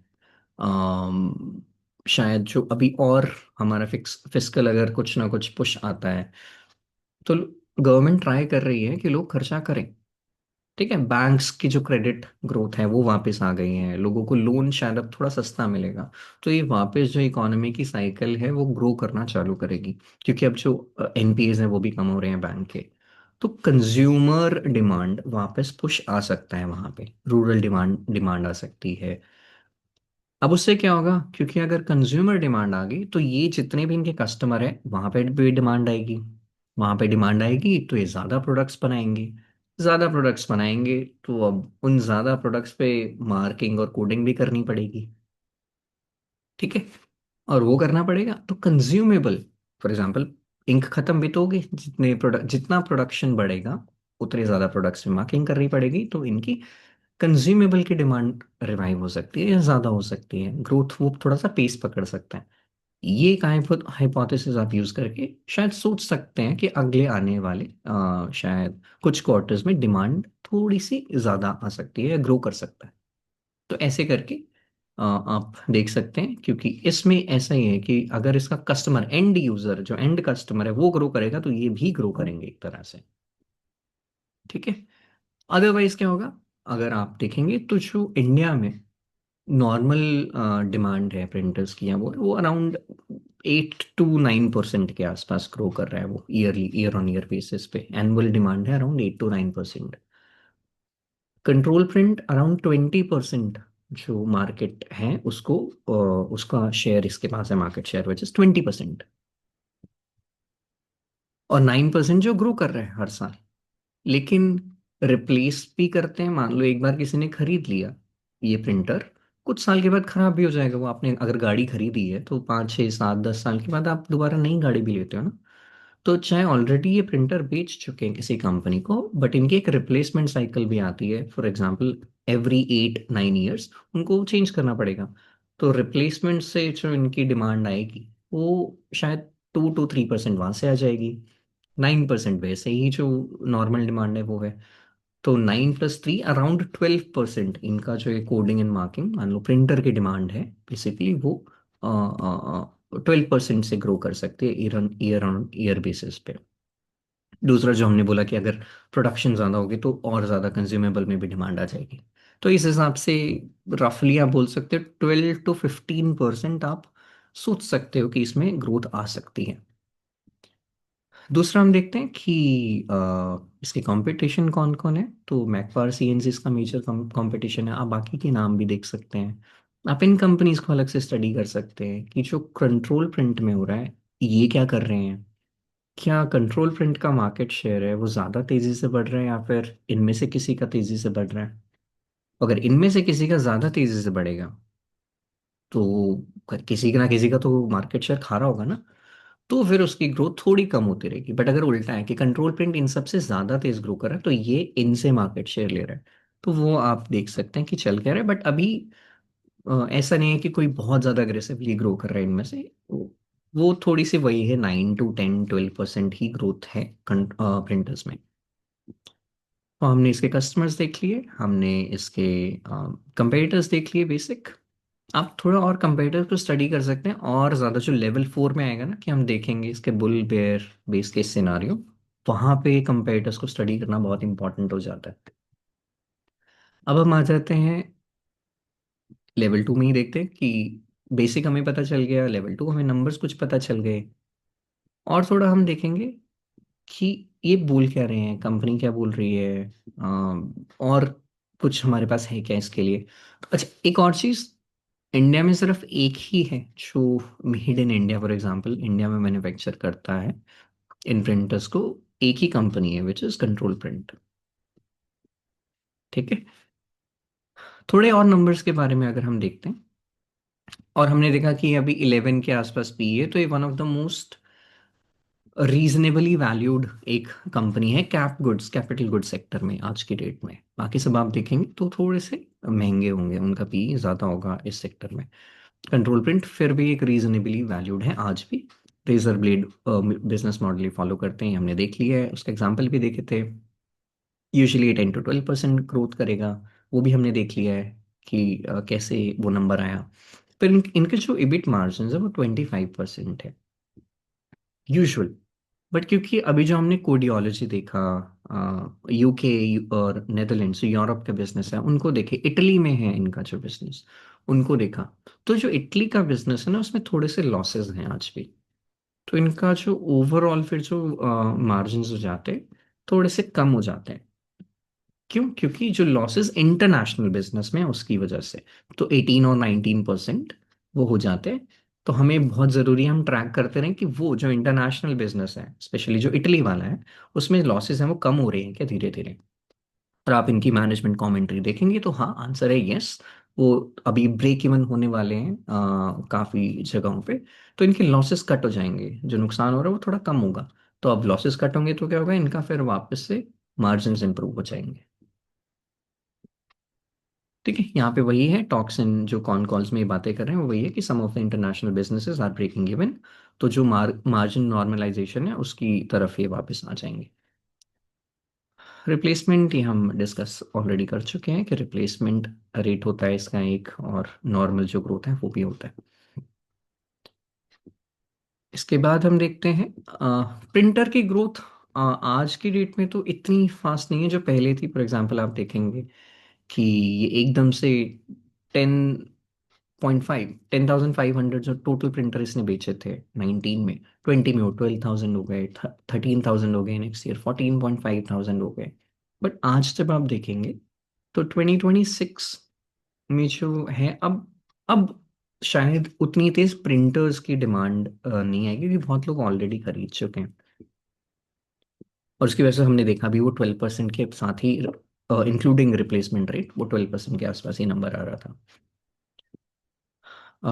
शायद जो अभी और हमारा फिस्कल अगर कुछ ना कुछ पुश आता है, तो गवर्नमेंट ट्राई कर रही है कि लोग खर्चा करें, ठीक है। बैंक्स की जो क्रेडिट ग्रोथ है वो वापस आ गई है, लोगों को लोन शायद अब थोड़ा सस्ता मिलेगा, तो ये वापस जो इकोनॉमी की साइकिल है वो ग्रो करना चालू करेगी, क्योंकि अब जो एनपीएस हैं वो भी कम हो रहे हैं बैंक के। तो कंज्यूमर डिमांड वापस पुश आ सकता है, वहां पे रूरल डिमांड डिमांड आ सकती है। अब उससे क्या होगा? क्योंकि अगर कंज्यूमर डिमांड आ गई तो ये जितने भी इनके कस्टमर है वहां पे भी डिमांड आएगी, वहां पे डिमांड आएगी तो ये ज्यादा प्रोडक्ट्स बनाएंगे, ज्यादा प्रोडक्ट्स बनाएंगे तो अब उन ज्यादा प्रोडक्ट्स पे मार्किंग और कोडिंग भी करनी पड़ेगी, ठीक है। और वो करना पड़ेगा तो कंज्यूमेबल, फॉर एग्जांपल इंक खत्म भी तो होगी, जितने प्रोडक्ट जितना प्रोडक्शन बढ़ेगा उतने ज्यादा प्रोडक्ट्स में मार्किंग करनी पड़ेगी, तो इनकी कंज्यूमेबल की डिमांड रिवाइव हो सकती है या ज्यादा हो सकती है, ग्रोथ वो थोड़ा सा पेस पकड़ सकता है। ये एक हाइपोथेसिस आप यूज करके शायद सोच सकते हैं कि अगले आने वाले शायद कुछ क्वार्टर्स में डिमांड थोड़ी सी ज्यादा आ सकती है या ग्रो कर सकता है। तो ऐसे करके आप देख सकते हैं, क्योंकि इसमें ऐसा ही है कि अगर इसका कस्टमर एंड यूजर जो एंड कस्टमर है वो ग्रो करेगा तो ये भी ग्रो करेंगे एक तरह से। ठीक है। अदरवाइज क्या होगा, अगर आप देखेंगे तो जो इंडिया में नॉर्मल डिमांड है प्रिंटर्स की है वो अराउंड 8 to 9% के आसपास ग्रो कर रहा है, वो ईयर ऑन ईयर बेसिस पे एनुअल डिमांड है around 8 to 9%। Control print around 20% जो मार्केट है उसको उसका शेयर इसके पास है, मार्केट शेयर विच इज 20%। और 9% जो ग्रो कर रहे हैं हर साल। लेकिन रिप्लेस भी करते हैं, मान लो एक बार किसी ने खरीद लिया ये प्रिंटर, कुछ साल के बाद खराब भी हो जाएगा वो। आपने अगर गाड़ी खरीदी है तो 5 6 7 10 साल के बाद आप दोबारा नई गाड़ी भी लेते हो ना। तो चाहे ऑलरेडी ये प्रिंटर बेच चुके हैं किसी कंपनी को, बट इनकी एक रिप्लेसमेंट साइकिल भी आती है, फॉर एग्जांपल एवरी 8 9 ईयर्स उनको चेंज करना पड़ेगा। तो रिप्लेसमेंट से जो इनकी डिमांड आएगी वो शायद 2 to 3% वहां से आ जाएगी। 9% वैसे ही जो नॉर्मल डिमांड है वो है। तो 9 + 3 अराउंड 12% इनका जो ये कोडिंग एंड मार्किंग मान लो प्रिंटर की डिमांड है बेसिकली वो 12% से ग्रो कर सकती है ईयर ऑन ईयर बेसिस पे। दूसरा जो हमने बोला कि अगर प्रोडक्शन ज़्यादा होगी तो और ज़्यादा कंज्यूमेबल में भी डिमांड आ जाएगी। तो इस हिसाब से रफली आप बोल सकते हो 12 to 15% आप सोच सकते हो कि इसमें ग्रोथ आ सकती है। दूसरा हम देखते हैं कि इसके कंपटीशन कौन कौन है। तो मैकफार सीएनसी इसका मेजर कंपटीशन है, आप बाकी के नाम भी देख सकते हैं। आप इन कंपनीज को अलग से स्टडी कर सकते हैं कि जो कंट्रोल प्रिंट में हो रहा है ये क्या कर रहे हैं। क्या कंट्रोल प्रिंट का मार्केट शेयर है वो ज़्यादा तेज़ी से बढ़ रहा है या फिर इनमें से किसी का तेज़ी से बढ़ रहा है। अगर इनमें से किसी का ज़्यादा तेज़ी से बढ़ेगा तो किसी का ना किसी का तो मार्केट शेयर खा रहा होगा ना। तो फिर उसकी ग्रोथ थोड़ी कम होती रहेगी। बट अगर उल्टा है कि कंट्रोल प्रिंट इन सबसे ज्यादा तेज ग्रो कर रहा है तो ये इनसे मार्केट शेयर ले रहा है, तो वो आप देख सकते हैं कि चल क्या रहा है। बट अभी ऐसा नहीं है कि कोई बहुत ज्यादा अग्रेसिवली ग्रो कर रहा है इनमें से। वो थोड़ी सी वही है, 9 to 10 12% ही ग्रोथ है प्रिंटर्स में। तो हमने इसके कस्टमर्स देख लिए, हमने इसके कंपेटिटर्स देख लिए बेसिक। आप थोड़ा और कंपेटिटर को स्टडी कर सकते हैं, और ज़्यादा जो लेवल 4 में आएगा ना कि हम देखेंगे इसके bull bear base case scenario, वहाँ पे कंपेटिटर्स को स्टडी करना बहुत इंपॉर्टेंट हो जाता है। अब हम आ जाते हैं लेवल 2 में ही देखते हैं कि बेसिक हमें पता चल गया, लेवल 2 हमें नंबर्स कुछ पता चल गए। और थोड़ा हम देखेंगे कि ये बोल क्या रहे हैं, कंपनी क्या बोल रही है, और कुछ हमारे पास है क्या इसके लिए। अच्छा, एक और चीज़, इंडिया में सिर्फ एक ही है जो made in India, for example India में मैन्युफैक्चर करता है इन प्रिंटर्स को। एक ही कंपनी है विच इज कंट्रोल प्रिंट। ठीक है। थोड़े और नंबर्स के बारे में अगर हम देखते हैं, और हमने देखा कि अभी 11 के आसपास पी है, तो ये one of the most reasonably valued एक कंपनी है कैपिटल गुड्स सेक्टर में आज की डेट में। बाकी सब आप देखेंगे तो थोड़े से महंगे होंगे, उनका पी ज़्यादा होगा इस सेक्टर में। कंट्रोल प्रिंट फिर भी एक रीजनेबली वैल्यूड है आज भी। रेजर ब्लेड बिजनेस मॉडल ही फॉलो करते हैं, हमने देख लिया है, उसका एग्जाम्पल भी देखे थे। यूजुअली 10 to 12% ग्रोथ करेगा, वो भी हमने देख लिया है कि कैसे वो नंबर आया। पर इनके जो इबिट मार्जिन है वो 25% है यूजुअल। बट क्योंकि अभी जो हमने कोडियोलॉजी देखा, यूके और नेदरलैंड्स यूरोप का बिजनेस है उनको देखे, इटली में है इनका जो बिजनेस उनको देखा, तो जो इटली का बिजनेस है ना उसमें थोड़े से लॉसेस हैं आज भी। तो इनका जो ओवरऑल फिर जो मार्जिन हो जाते हैं थोड़े से कम हो जाते हैं। क्यों? क्योंकि जो लॉसेस इंटरनेशनल बिजनेस में है, उसकी वजह से तो 18 और 19% वो हो जाते हैं। तो हमें बहुत ज़रूरी है हम ट्रैक करते रहें कि वो जो इंटरनेशनल बिजनेस है स्पेशली जो इटली वाला है उसमें लॉसेस हैं वो कम हो रहे हैं क्या धीरे धीरे। और आप इनकी मैनेजमेंट कमेंट्री देखेंगे तो हाँ, आंसर है यस। वो अभी ब्रेक इवन होने वाले हैं काफ़ी जगहों पे। तो इनके लॉसेस कट हो जाएंगे, जो नुकसान हो रहा है वो थोड़ा कम होगा। तो अब लॉसेस कट होंगे तो क्या होगा, इनका फिर वापस से मार्जिन इंप्रूव हो जाएंगे। ठीक है, यहाँ पे वही है टॉक्स इन जो कॉन कॉल्स में ये बातें कर रहे हैं वो वही है कि some of the international businesses are breaking even. तो जो मार्जिन नॉर्मलाइजेशन है उसकी तरफ ये वापस आ जाएंगे। रिप्लेसमेंट ये हम डिस्कस ऑलरेडी कर चुके हैं कि रिप्लेसमेंट रेट होता है इसका एक, और नॉर्मल जो ग्रोथ है वो भी होता है। इसके बाद हम देखते हैं प्रिंटर की ग्रोथ। आज की डेट में तो इतनी फास्ट नहीं है जो पहले थी। फॉर एग्जांपल आप देखेंगे कि ये एकदम से 10.5 10,500 जो टोटल प्रिंटर इसने बेचे थे 19 में, 20 में वो 12,000 हो गए, 13,000 हो गए, नेक्स्ट ईयर 14.5 थाउजेंड हो गए। बट आज जब आप देखेंगे तो 2026 में जो है अब शायद उतनी तेज प्रिंटर्स की डिमांड नहीं आएगी क्योंकि बहुत लोग ऑलरेडी खरीद चुके हैं। और उसकी वजह से हमने देखा भी वो 12% के साथ ही, इंक्लूडिंग रिप्लेसमेंट रेट, वो 12% के आसपास ही नंबर आ रहा था। अ,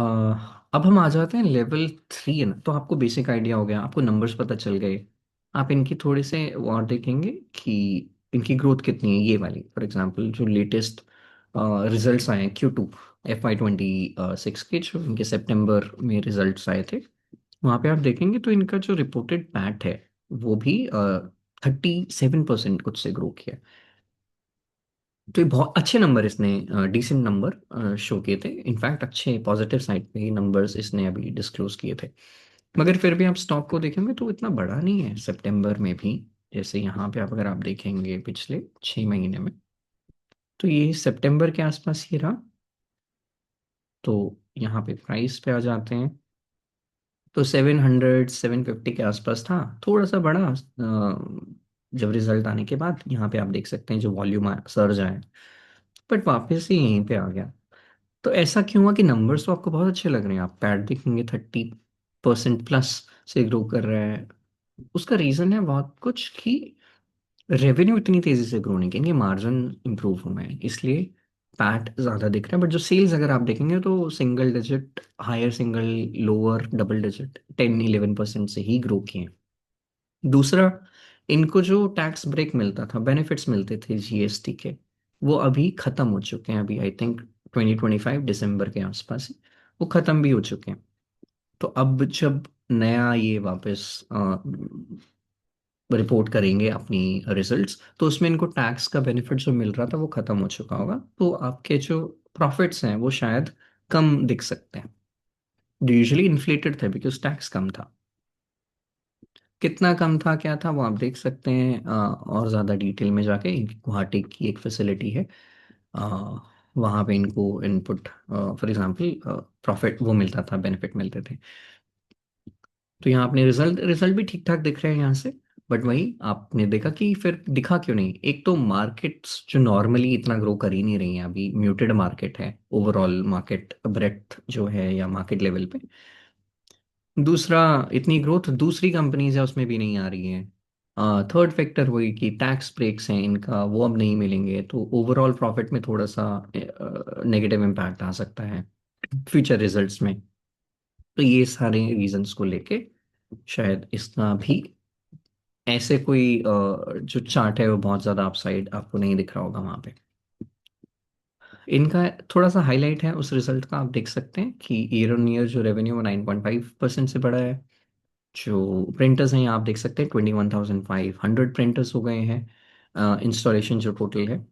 अब हम आ जाते हैं लेवल 3 है ना, तो आपको बेसिक आइडिया हो गया, आपको नंबर्स पता चल गए। आप इनकी थोड़े से और देखेंगे कि इनकी ग्रोथ कितनी है। ये वाली फॉर एग्जांपल जो लेटेस्ट रिजल्ट्स आए हैं Q2 FY26 के, जो इनके सितंबर में रिजल्ट्स आए थे, वहाँ पे आप देखेंगे तो इनका जो रिपोर्टेड पैट है वो भी 37% कुछ से ग्रो किया। तो ये बहुत अच्छे नंबर इसने, डिसेंट नंबर शो किए थे। इनफैक्ट अच्छे पॉजिटिव साइड पे ही नंबर्स इसने अभी डिस्क्लोज किए थे। मगर फिर भी आप स्टॉक को देखेंगे तो इतना बड़ा नहीं है सितंबर में भी। जैसे यहाँ पे आप अगर आप देखेंगे पिछले 6 महीने में, तो ये सितंबर के आसपास ही रहा। तो यहाँ पे प्राइस पे आ जाते हैं तो 750 के आसपास था, थोड़ा सा बड़ा जब रिजल्ट आने के बाद यहाँ पे आप देख सकते हैं जो वॉल्यूम सर्ज आया, बट वापस ही यहीं पे आ गया। तो ऐसा क्यों हुआ कि नंबर्स तो आपको बहुत अच्छे लग रहे हैं, आप पैड देखेंगे 30% प्लस से ग्रो कर रहा है। उसका रीजन है बहुत कुछ कि रेवेन्यू इतनी तेजी से ग्रो नहीं करेंगे, मार्जिन इंप्रूव हुए हैं इसलिए पैट ज्यादा दिख रहा है। बट जो सेल्स अगर आप देखेंगे तो single digit, higher single, lower double digit 10-11% से ही ग्रो किए हैं। दूसरा, इनको जो टैक्स ब्रेक मिलता था, बेनिफिट्स मिलते थे जीएसटी के, वो अभी खत्म हो चुके हैं। अभी आई थिंक 2025 दिसंबर के आसपास ही वो खत्म भी हो चुके हैं। तो अब जब नया ये वापस रिपोर्ट करेंगे अपनी रिजल्ट्स, तो उसमें इनको टैक्स का बेनिफिट जो मिल रहा था वो खत्म हो चुका होगा, तो आपके जो प्रॉफिट्स हैं वो शायद कम दिख सकते हैं। जो यूजुअली इन्फ्लेटेड थे बिकॉज टैक्स कम था। कितना कम था क्या था वो आप देख सकते हैं और ज़्यादा डिटेल में जाके। इनकी गुवाहाटी की एक फैसिलिटी है, वहाँ पे इनको इनपुट फॉर एग्जांपल प्रॉफिट वो मिलता था, बेनिफिट मिलते थे। तो यहाँ आपने रिजल्ट रिजल्ट भी ठीक ठाक दिख रहे हैं यहाँ से। बट वही आपने देखा कि फिर दिखा क्यों नहीं, एक तो मार्केट्स जो नॉर्मली इतना ग्रो कर ही नहीं रही हैं, अभी म्यूटेड मार्केट है ओवरऑल, मार्केट ब्रेड्थ जो है या मार्केट लेवल पे। दूसरा, इतनी ग्रोथ दूसरी कंपनीज है उसमें भी नहीं आ रही है। थर्ड फैक्टर वही कि टैक्स ब्रेक्स हैं इनका, वो अब नहीं मिलेंगे, तो ओवरऑल प्रॉफिट में थोड़ा सा नेगेटिव इम्पैक्ट आ सकता है फ्यूचर रिजल्ट्स में। तो ये सारे रीजंस को लेके शायद इसका भी ऐसे कोई जो चार्ट है वो बहुत ज़्यादा अपसाइड आपको नहीं दिख रहा होगा वहाँ पे। इनका थोड़ा सा हाईलाइट है उस रिजल्ट का, आप देख सकते हैं कि ईयर ऑन ईयर जो रेवेन्यू 9.5% से बढ़ा है। जो प्रिंटर्स हैं यहाँ आप देख सकते हैं 21,500 प्रिंटर्स हो गए हैं। इंस्टॉलेशन जो टोटल है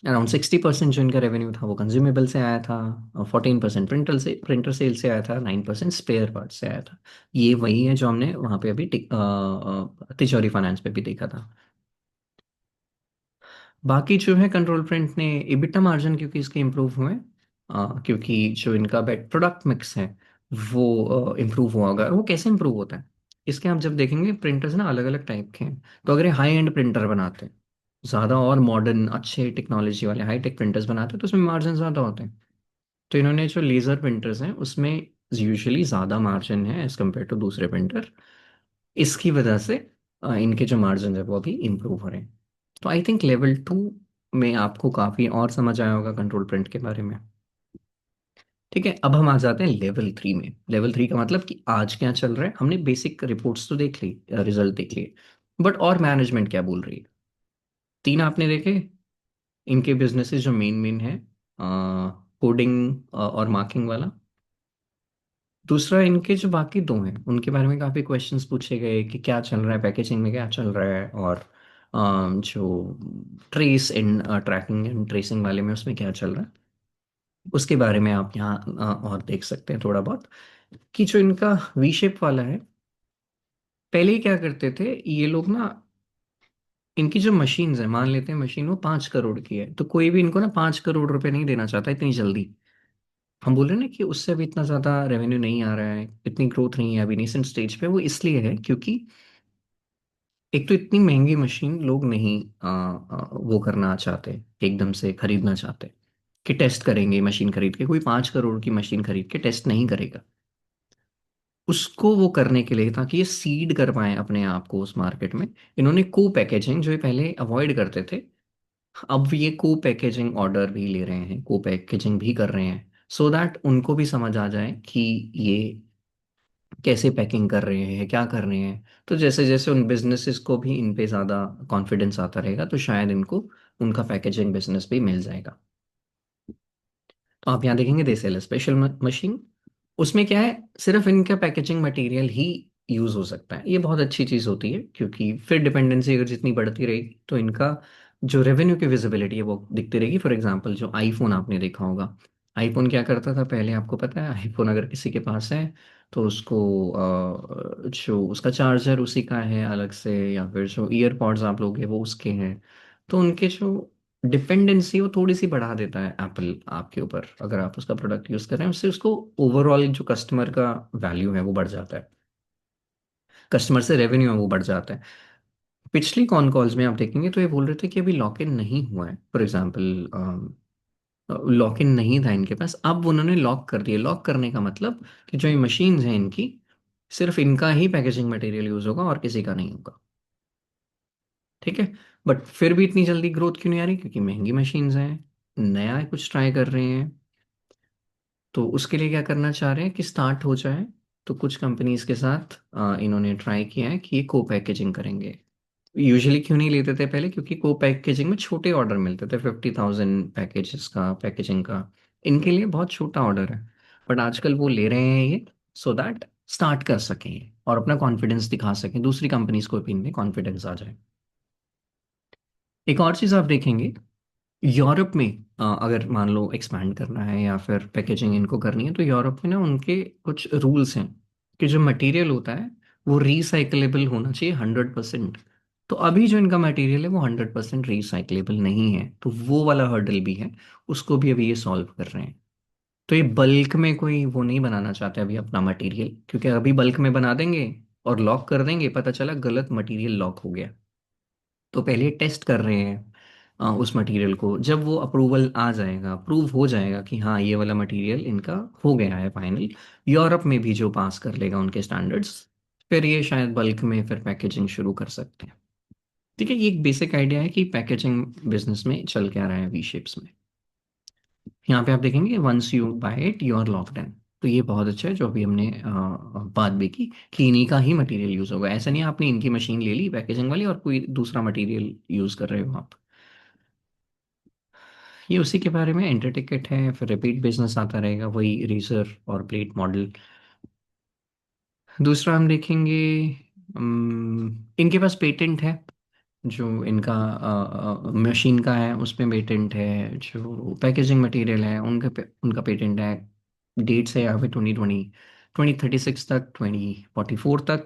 अराउंड 60% जो इनका रेवेन्यू था वो कंज्यूमेबल से आया था, 14% प्रिंटर सेल से आया था, 9% स्पेयर पार्ट से आया था। ये वही है जो हमने वहाँ पे अभी तिजोरी फाइनेंस पे भी देखा था। बाकी जो है कंट्रोल प्रिंट ने इबिटा मार्जिन क्योंकि इसके इम्प्रूव हुए, क्योंकि जो इनका बेट प्रोडक्ट मिक्स है वो इम्प्रूव हुआ होगा। और वो कैसे इम्प्रूव होता है, इसके आप जब देखेंगे प्रिंटर्स ना अलग अलग टाइप के हैं। तो अगर ये हाई एंड प्रिंटर बनाते हैं, ज़्यादा और मॉडर्न अच्छे टेक्नोलॉजी वाले हाई टेक प्रिंटर्स बनाते हैं, तो उसमें मार्जिन ज़्यादा होते हैं। तो इन्होंने जो लेज़र प्रिंटर्स हैं उसमें यूजुअली ज़्यादा मार्जिन है एज कम्पेयर टू दूसरे प्रिंटर। इसकी वजह से इनके जो मार्जिन है वो अभी इम्प्रूव हो रहे हैं। तो आई थिंक लेवल 2 में आपको काफ़ी और समझ आया होगा कंट्रोल प्रिंट के बारे में। ठीक है, अब हम आ जाते हैं लेवल 3 में। लेवल 3 का मतलब कि आज क्या चल रहा है, हमने बेसिक रिपोर्ट्स तो देख ली, रिजल्ट देख लिए, बट और मैनेजमेंट क्या बोल रही है। तीन आपने देखे, इनके बिजनेसेस जो मेन मेन है, कोडिंग और मार्किंग वाला। दूसरा, इनके जो बाकी दो हैं उनके बारे में काफ़ी क्वेश्चंस पूछे गए कि क्या चल रहा है पैकेजिंग में, क्या चल रहा है, और जो trace in tracking and tracing वाले में उसमें क्या चल रहा है, उसके बारे में आप यहाँ और देख सकते हैं थोड़ा बहुत। कि जो इनका वी शेप वाला है, पहले ही क्या करते थे ये लोग ना, इनकी जो मशीन्स है, मान लेते हैं मशीन वो 5 करोड़ की है, तो कोई भी इनको ना 5 करोड़ रुपए नहीं देना चाहता इतनी जल्दी। हम बोल रहे हैं ना कि उससे अभी इतना ज्यादा रेवेन्यू नहीं आ रहा है, इतनी ग्रोथ नहीं है अभी नेसेंट स्टेज पे, वो इसलिए है क्योंकि एक तो इतनी महंगी मशीन लोग नहीं वो करना चाहते, एकदम से खरीदना चाहते, कि टेस्ट करेंगे मशीन खरीद के, कोई 5 करोड़ की मशीन खरीद के टेस्ट नहीं करेगा। उसको वो करने के लिए, ताकि ये सीड कर पाए अपने आप को उस मार्केट में, इन्होंने को पैकेजिंग जो ये पहले अवॉइड करते थे, अब ये को पैकेजिंग ऑर्डर भी ले रहे हैं, को पैकेजिंग भी कर रहे हैं, सो दैट उनको भी समझ आ जाए कि ये कैसे पैकिंग कर रहे हैं, क्या कर रहे हैं। तो जैसे जैसे उन बिजनेसेस को भी इन पे ज़्यादा कॉन्फिडेंस आता रहेगा, तो शायद इनको उनका पैकेजिंग बिजनेस भी मिल जाएगा। तो आप यहाँ देखेंगे दे सेल स्पेशल मशीन, उसमें क्या है, सिर्फ इनका पैकेजिंग मटेरियल ही यूज हो सकता है। ये बहुत अच्छी चीज होती है, क्योंकि फिर डिपेंडेंसी अगर जितनी बढ़ती रहेगी तो इनका जो रेवेन्यू की विजिबिलिटी है वो दिखती रहेगी। फॉर एग्जांपल जो आईफोन आपने देखा होगा, आईफोन क्या करता था पहले, आपको पता है, आईफोन अगर किसी के पास है तो उसको जो उसका चार्जर उसी का है अलग से, या फिर जो ईयरपॉड्स आप लोग हैं वो उसके हैं। तो उनके जो डिपेंडेंसी वो थोड़ी सी बढ़ा देता है एप्पल आपके ऊपर, अगर आप उसका प्रोडक्ट यूज कर रहे हैं, उससे उसको ओवरऑल जो कस्टमर का वैल्यू है वो बढ़ जाता है, कस्टमर से रेवेन्यू है वो बढ़ जाता है। पिछली कॉन कॉल्स में आप देखेंगे तो ये बोल रहे थे कि अभी लॉक इन नहीं हुआ है, फॉर एग्जाम्पल लॉक इन नहीं था इनके पास, अब उन्होंने लॉक कर दिया। लॉक करने का मतलब कि जो ये मशीन्स हैं इनकी, सिर्फ इनका ही पैकेजिंग मटेरियल यूज होगा और किसी का नहीं होगा। ठीक है, बट फिर भी इतनी जल्दी ग्रोथ क्यों नहीं आ रही, क्योंकि महंगी मशीन्स हैं, नया कुछ ट्राई कर रहे हैं। तो उसके लिए क्या करना चाह रहे हैं कि स्टार्ट हो जाए। तो कुछ कंपनीज के साथ इन्होंने ट्राई किया है कि ये को पैकेजिंग करेंगे। यूजुअली क्यों नहीं लेते थे पहले, क्योंकि को पैकेजिंग में छोटे ऑर्डर मिलते थे, 50,000 पैकेजेस का पैकेजिंग का, इनके लिए बहुत छोटा ऑर्डर है। बट आजकल वो ले रहे हैं ये, सो दैट स्टार्ट कर सकें और अपना कॉन्फिडेंस दिखा सकें, दूसरी कंपनीज को भी इनमें कॉन्फिडेंस आ जाए। एक और चीज़ आप देखेंगे, यूरोप में अगर मान लो एक्सपैंड करना है या फिर पैकेजिंग इनको करनी है, तो यूरोप में ना उनके कुछ रूल्स हैं कि जो मटेरियल होता है वो रिसाइकलेबल होना चाहिए 100%। तो अभी जो इनका मटेरियल है वो 100% रिसाइकलेबल नहीं है, तो वो वाला हर्डल भी है, उसको भी अभी ये सॉल्व कर रहे हैं। तो ये बल्क में कोई वो नहीं बनाना चाहते अभी अपना मटेरियल, क्योंकि अभी बल्क में बना देंगे और लॉक कर देंगे, पता चला गलत मटेरियल लॉक हो गया। तो पहले टेस्ट कर रहे हैं उस मटेरियल को, जब वो अप्रूवल आ जाएगा, अप्रूव हो जाएगा कि हाँ ये वाला मटेरियल इनका हो गया है फाइनल, यूरोप में भी जो पास कर लेगा उनके स्टैंडर्ड्स, फिर ये शायद बल्क में फिर पैकेजिंग शुरू कर सकते हैं। ठीक है, ये एक बेसिक आइडिया है कि पैकेजिंग बिजनेस में चल क्या रहा है वी शेप्स में। यहाँ पे आप देखेंगे once you buy it you are locked in. तो ये बहुत अच्छा है जो अभी हमने बात भी की कि इन्हीं का ही मटेरियल यूज होगा। ऐसा नहीं है आपने इनकी मशीन ले ली पैकेजिंग वाली और कोई दूसरा मटेरियल यूज कर रहे हो आप। ये उसी के बारे में एंटर टिकट है, फिर रिपीट बिजनेस आता रहेगा, वही रेजर और प्लेट मॉडल। दूसरा हम देखेंगे, इनके पास पेटेंट है, जो इनका मशीन का है उसमें पेटेंट है, जो पैकेजिंग मटेरियल है उनका पेटेंट है। डेट्स है यहाँ पे 2036 तक, 2044 तक।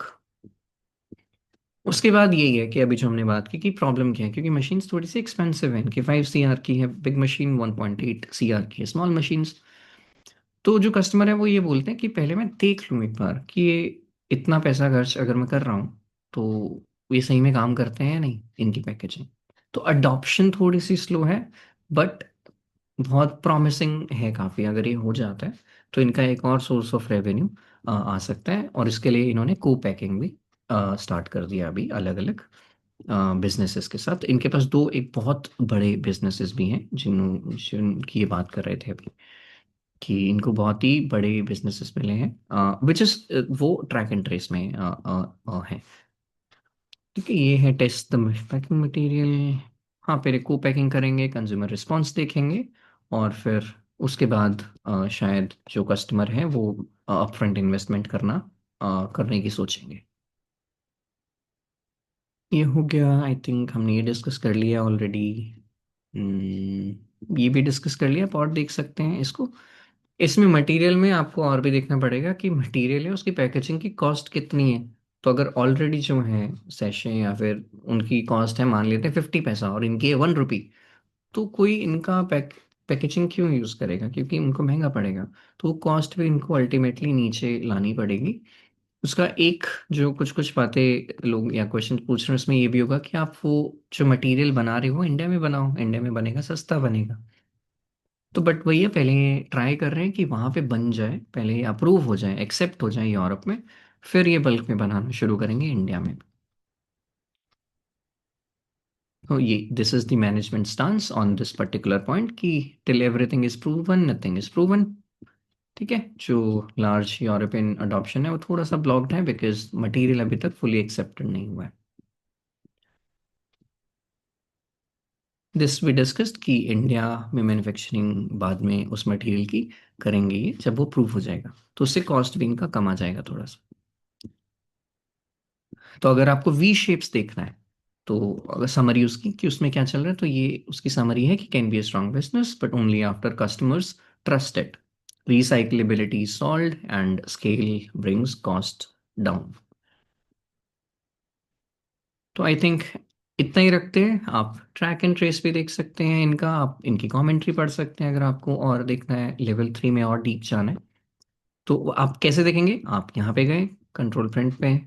उसके बाद यही है कि अभी जो हमने बात की कि प्रॉब्लम क्या है, क्योंकि मशीन्स थोड़ी सी एक्सपेंसिव है, इनकी 5 CR की है बिग मशीन, 1.8 CR की है स्मॉल मशीन्स। तो जो कस्टमर है वो ये बोलते हैं कि पहले मैं देख लूँ एक बार कि ये इतना पैसा खर्च अगर मैं कर रहा हूँ तो ये सही में काम करते हैं या नहीं इनकी पैकेजिंग। तो अडॉप्शन थोड़ी सी स्लो है, बट बहुत प्रॉमिसिंग है काफ़ी। अगर ये हो जाता है तो इनका एक और सोर्स ऑफ रेवेन्यू आ सकता है, और इसके लिए इन्होंने को पैकिंग भी स्टार्ट कर दिया अभी अलग अलग बिजनेसेस के साथ। इनके पास दो एक बहुत बड़े बिजनेसेस भी हैं जिनकी ये बात कर रहे थे अभी, कि इनको बहुत ही बड़े बिजनेसेस मिले हैं, विच इज वो ट्रैक एंड ट्रेस में है। ठीक है, ये है टेस्ट द पैकिंग मटेरियल। हाँ, पहले को पैकिंग करेंगे, कंज्यूमर रिस्पॉन्स देखेंगे, और फिर उसके बाद शायद जो कस्टमर है वो अपफ्रंट इन्वेस्टमेंट करने की सोचेंगे। ये हो गया, आई थिंक हमने ये डिस्कस कर लिया ऑलरेडी। ये भी डिस्कस कर लिया, आप और देख सकते हैं इसको। इसमें मटेरियल में आपको और भी देखना पड़ेगा कि मटेरियल है उसकी पैकेजिंग की कॉस्ट कितनी है। तो अगर ऑलरेडी जो है सैशे या फिर उनकी कॉस्ट है, मान लेते हैं 50 पैसा और इनकी है 1 रुपी, तो कोई इनका पैकेजिंग क्यों यूज़ करेगा, क्योंकि उनको महंगा पड़ेगा। तो वो कॉस्ट भी इनको अल्टीमेटली नीचे लानी पड़ेगी। उसका एक जो कुछ कुछ बातें लोग या क्वेश्चन पूछ रहे हैं उसमें ये भी होगा कि आप वो जो मटेरियल बना रहे हो इंडिया में बनाओ, इंडिया में बनेगा, सस्ता बनेगा। तो बट वही है, पहले ट्राई कर रहे हैं कि वहाँ पे बन जाए, पहले अप्रूव हो जाए, एक्सेप्ट हो जाए यूरोप में, फिर ये बल्क में बनाना शुरू करेंगे इंडिया में। तो ये this is the management stance on this particular point कि till everything is proven nothing is proven. ठीक है, जो लार्ज यूरोपियन अडॉप्शन है वो थोड़ा सा ब्लॉक्ड है बिकॉज मटेरियल अभी तक फुली एक्सेप्टेड नहीं हुआ है। दिस वी डिस्कस्ड कि इंडिया में मैन्युफैक्चरिंग बाद में उस मटेरियल की करेंगे ये जब वो प्रूफ हो जाएगा, तो उससे कॉस्ट भी इनका कम आ जाएगा थोड़ा सा। तो अगर आपको वी शेप्स देखना है, तो अगर समरी उसकी कि उसमें क्या चल रहा है, तो ये उसकी समरी है कि can be a strong business but only after customers trust it, recyclability solve and scale brings cost down. तो आई थिंक इतना ही रखते हैं। आप ट्रैक एंड ट्रेस भी देख सकते हैं इनका, आप इनकी कमेंट्री पढ़ सकते हैं अगर आपको और देखना है, लेवल 3 में और डीप जाना है। तो आप कैसे देखेंगे, आप यहाँ पे गए, कंट्रोल प्रिंट पे,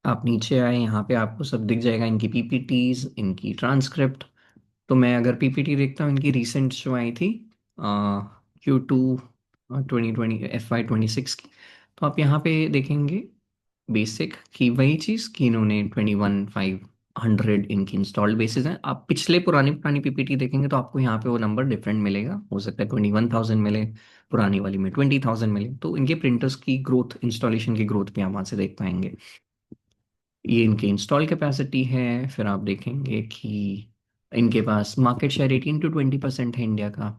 आप नीचे आए, यहाँ पे आपको सब दिख जाएगा, इनकी पीपीटीज, इनकी ट्रांसक्रिप्ट। तो मैं अगर पीपीटी देखता हूँ इनकी रिसेंट जो आई थी Q2 2020 FY26 की, तो आप यहाँ पे देखेंगे बेसिक की वही चीज़ कि इन्होंने 21,500 इनकी इंस्टॉल्ड बेसिस हैं। आप पिछले पुरानी पुरानी पीपीटी देखेंगे तो आपको यहाँ पे वो नंबर डिफरेंट मिलेगा, हो सकता है 21,000 मिले, पुरानी वाली में 20,000 मिले। तो इनके प्रिंटर्स की ग्रोथ, इंस्टॉलेशन की ग्रोथ भी आप वहाँ से देख पाएंगे। ये इनकी इंस्टॉल कैपेसिटी है। फिर आप देखेंगे कि इनके पास मार्केट शेयर 18 to 20% है इंडिया का।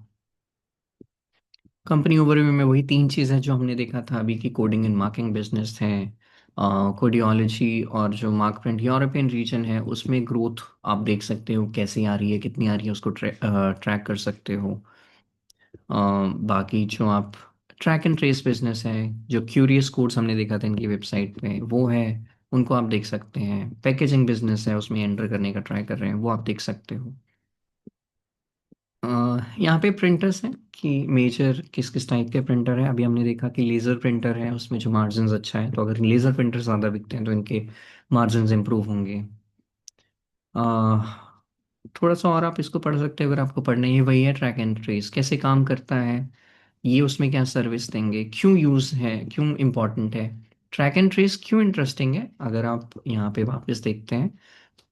कंपनी ओवरव्यू में वही तीन चीज़ें जो हमने देखा था अभी की, कोडिंग एंड मार्किंग बिजनेस है, कोडियोलॉजी, और जो मार्क प्रिंट यूरोपियन रीजन है उसमें ग्रोथ आप देख सकते हो कैसी आ रही है, कितनी आ रही है, उसको ट्रैक कर सकते हो। बाकी जो आप ट्रैक एंड ट्रेस बिजनेस है, जो क्यूरियस कोड्स हमने देखा था इनकी वेबसाइट पे वो है, उनको आप देख सकते हैं। पैकेजिंग बिजनेस है, उसमें एंटर करने का ट्राई कर रहे हैं, वो आप देख सकते हो। अ, यहाँ पे प्रिंटर्स हैं कि मेजर किस किस टाइप के प्रिंटर है। अभी हमने देखा कि लेज़र प्रिंटर है, उसमें जो मार्जिन अच्छा है, तो अगर लेज़र प्रिंटर ज़्यादा बिकते हैं तो इनके मार्जिन इंप्रूव होंगे। अ, थोड़ा सा और आप इसको पढ़ सकते हैं अगर आपको पढ़ना है। ये वही है, ट्रैक एंड ट्रेस कैसे काम करता है, ये उसमें क्या सर्विस देंगे, क्यों यूज़ है, क्यों इम्पोर्टेंट है, ट्रैक एंड ट्रेस क्यों इंटरेस्टिंग है। अगर आप यहाँ पे वापस देखते हैं,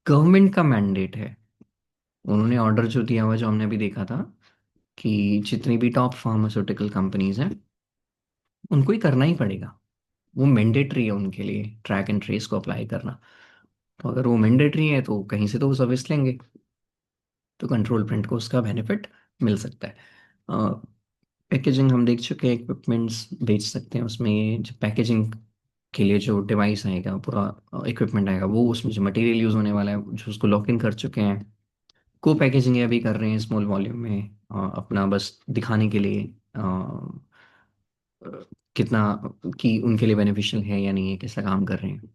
गवर्नमेंट का मैंडेट है, उन्होंने ऑर्डर जो दिया हुआ, जो हमने अभी देखा था कि जितनी भी टॉप फार्मास्यूटिकल कंपनीज हैं उनको ही करना ही पड़ेगा। वो मैंडेटरी है उनके लिए ट्रैक एंड ट्रेस को अप्लाई करना। तो अगर वो मैंडेटरी है तो कहीं से तो वो सर्विस लेंगे, तो कंट्रोल प्रिंट को उसका बेनिफिट मिल सकता है। पैकेजिंग हम देख चुके हैं, इक्विपमेंट्स बेच सकते हैं उसमें। ये जो पैकेजिंग के लिए जो डिवाइस आएगा, पूरा इक्विपमेंट आएगा, वो उसमें जो मटेरियल यूज़ होने वाला है जो उसको लॉक इन कर चुके हैं। को पैकेजिंग अभी कर रहे हैं स्मॉल वॉल्यूम में, अपना बस दिखाने के लिए अ, कितना कि उनके लिए बेनिफिशियल है या नहीं है, कैसा काम कर रहे हैं।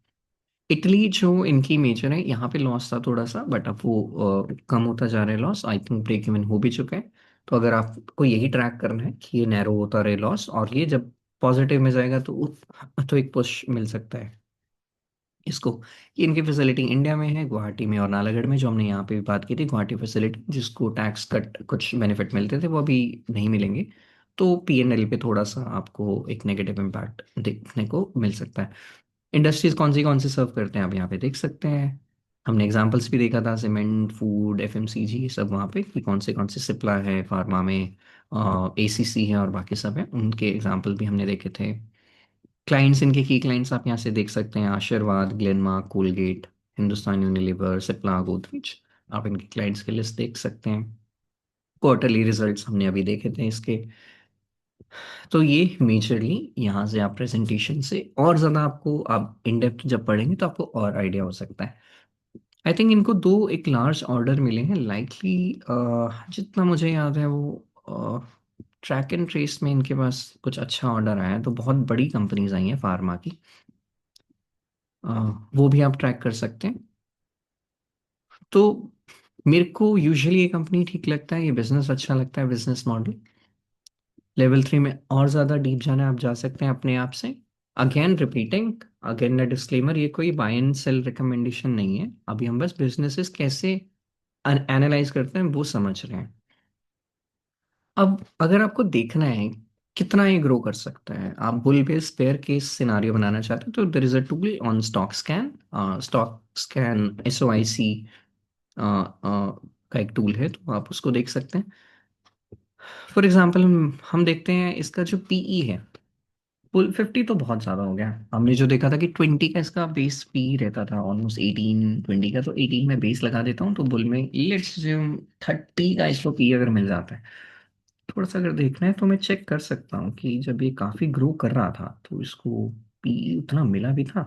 इटली जो इनकी मेजर है, यहाँ पे लॉस था थोड़ा सा, बट अब वो कम होता जा रहा है loss, I think break even हो भी चुका है। तो अगर आपको यही ट्रैक करना है कि ये नैरो होता रहे लॉस, और ये जब पॉजिटिव में जाएगा तो एक पुश मिल सकता है इसको। ये इनकी फैसिलिटी इंडिया में है, गुवाहाटी में और नालागढ़ में, जो हमने यहाँ पे भी बात की थी, गुवाहाटी फैसिलिटी जिसको टैक्स कट कुछ बेनिफिट मिलते थे वो अभी नहीं मिलेंगे। तो पीएनएल पे थोड़ा सा आपको एक नेगेटिव इम्पैक्ट देखने को मिल सकता है। इंडस्ट्रीज कौन सी सर्व करते हैं आप यहाँ पे देख सकते हैं। हमने एग्जांपल्स भी देखा था, सीमेंट, फूड, एफएमसीजी, ये सब वहाँ पे कि कौन से सिप्ला है, फार्मा में एसीसी है और बाकी सब है, उनके एग्जांपल भी हमने देखे थे। क्लाइंट्स, इनके की क्लाइंट्स आप यहाँ से देख सकते हैं, आशीर्वाद, Glenmark, Colgate. Hindustan Unilever, Cipla, Godrej. आप इनके क्लाइंट्स की लिस्ट देख सकते हैं। क्वार्टरली रिजल्ट्स हमने अभी देखे थे इसके। तो ये मेजरली यहाँ से आप प्रेजेंटेशन से और ज़्यादा आपको, आप इन डेप्थ जब पढ़ेंगे तो आपको और आइडिया हो सकता है। आई थिंक इनको दो एक लार्ज ऑर्डर मिले हैं लाइकली। जितना मुझे याद है वो ट्रैक एंड ट्रेस में इनके पास कुछ अच्छा ऑर्डर आया है, तो बहुत बड़ी कंपनीज आई हैं फार्मा की। अ, वो भी आप ट्रैक कर सकते हैं। तो मेरे को यूजुअली ये कंपनी ठीक लगता है, ये बिजनेस अच्छा लगता है, बिजनेस मॉडल। लेवल 3 में और ज़्यादा डीप जाना आप जा सकते हैं अपने आप से। Again repeating, again a disclaimer, ये कोई बाय एंड सेल रिकमेंडेशन नहीं है। अभी हम बस बिजनेसेस कैसे एनालाइज करते हैं वो समझ रहे हैं। अब अगर आपको देखना है कितना ये ग्रो कर सकता है, आप bull base bear case scenario बनाना चाहते हैं, तो there is a tool on stock scan. Stock scan SOIC का एक टूल है, तो आप उसको देख सकते हैं। फॉर एग्जाम्पल हम देखते हैं इसका जो PE है। फुल 50 तो बहुत ज़्यादा हो गया। हमने जो देखा था कि 20 का इसका बेस पी रहता था, ऑलमोस्ट 18 20 का, तो 18 में बेस लगा देता हूँ, तो बुल में लेट्स 30 का इसको पी अगर मिल जाता है। थोड़ा सा अगर देखना है तो मैं चेक कर सकता हूँ कि जब ये काफ़ी ग्रो कर रहा था तो इसको पी उतना मिला भी था।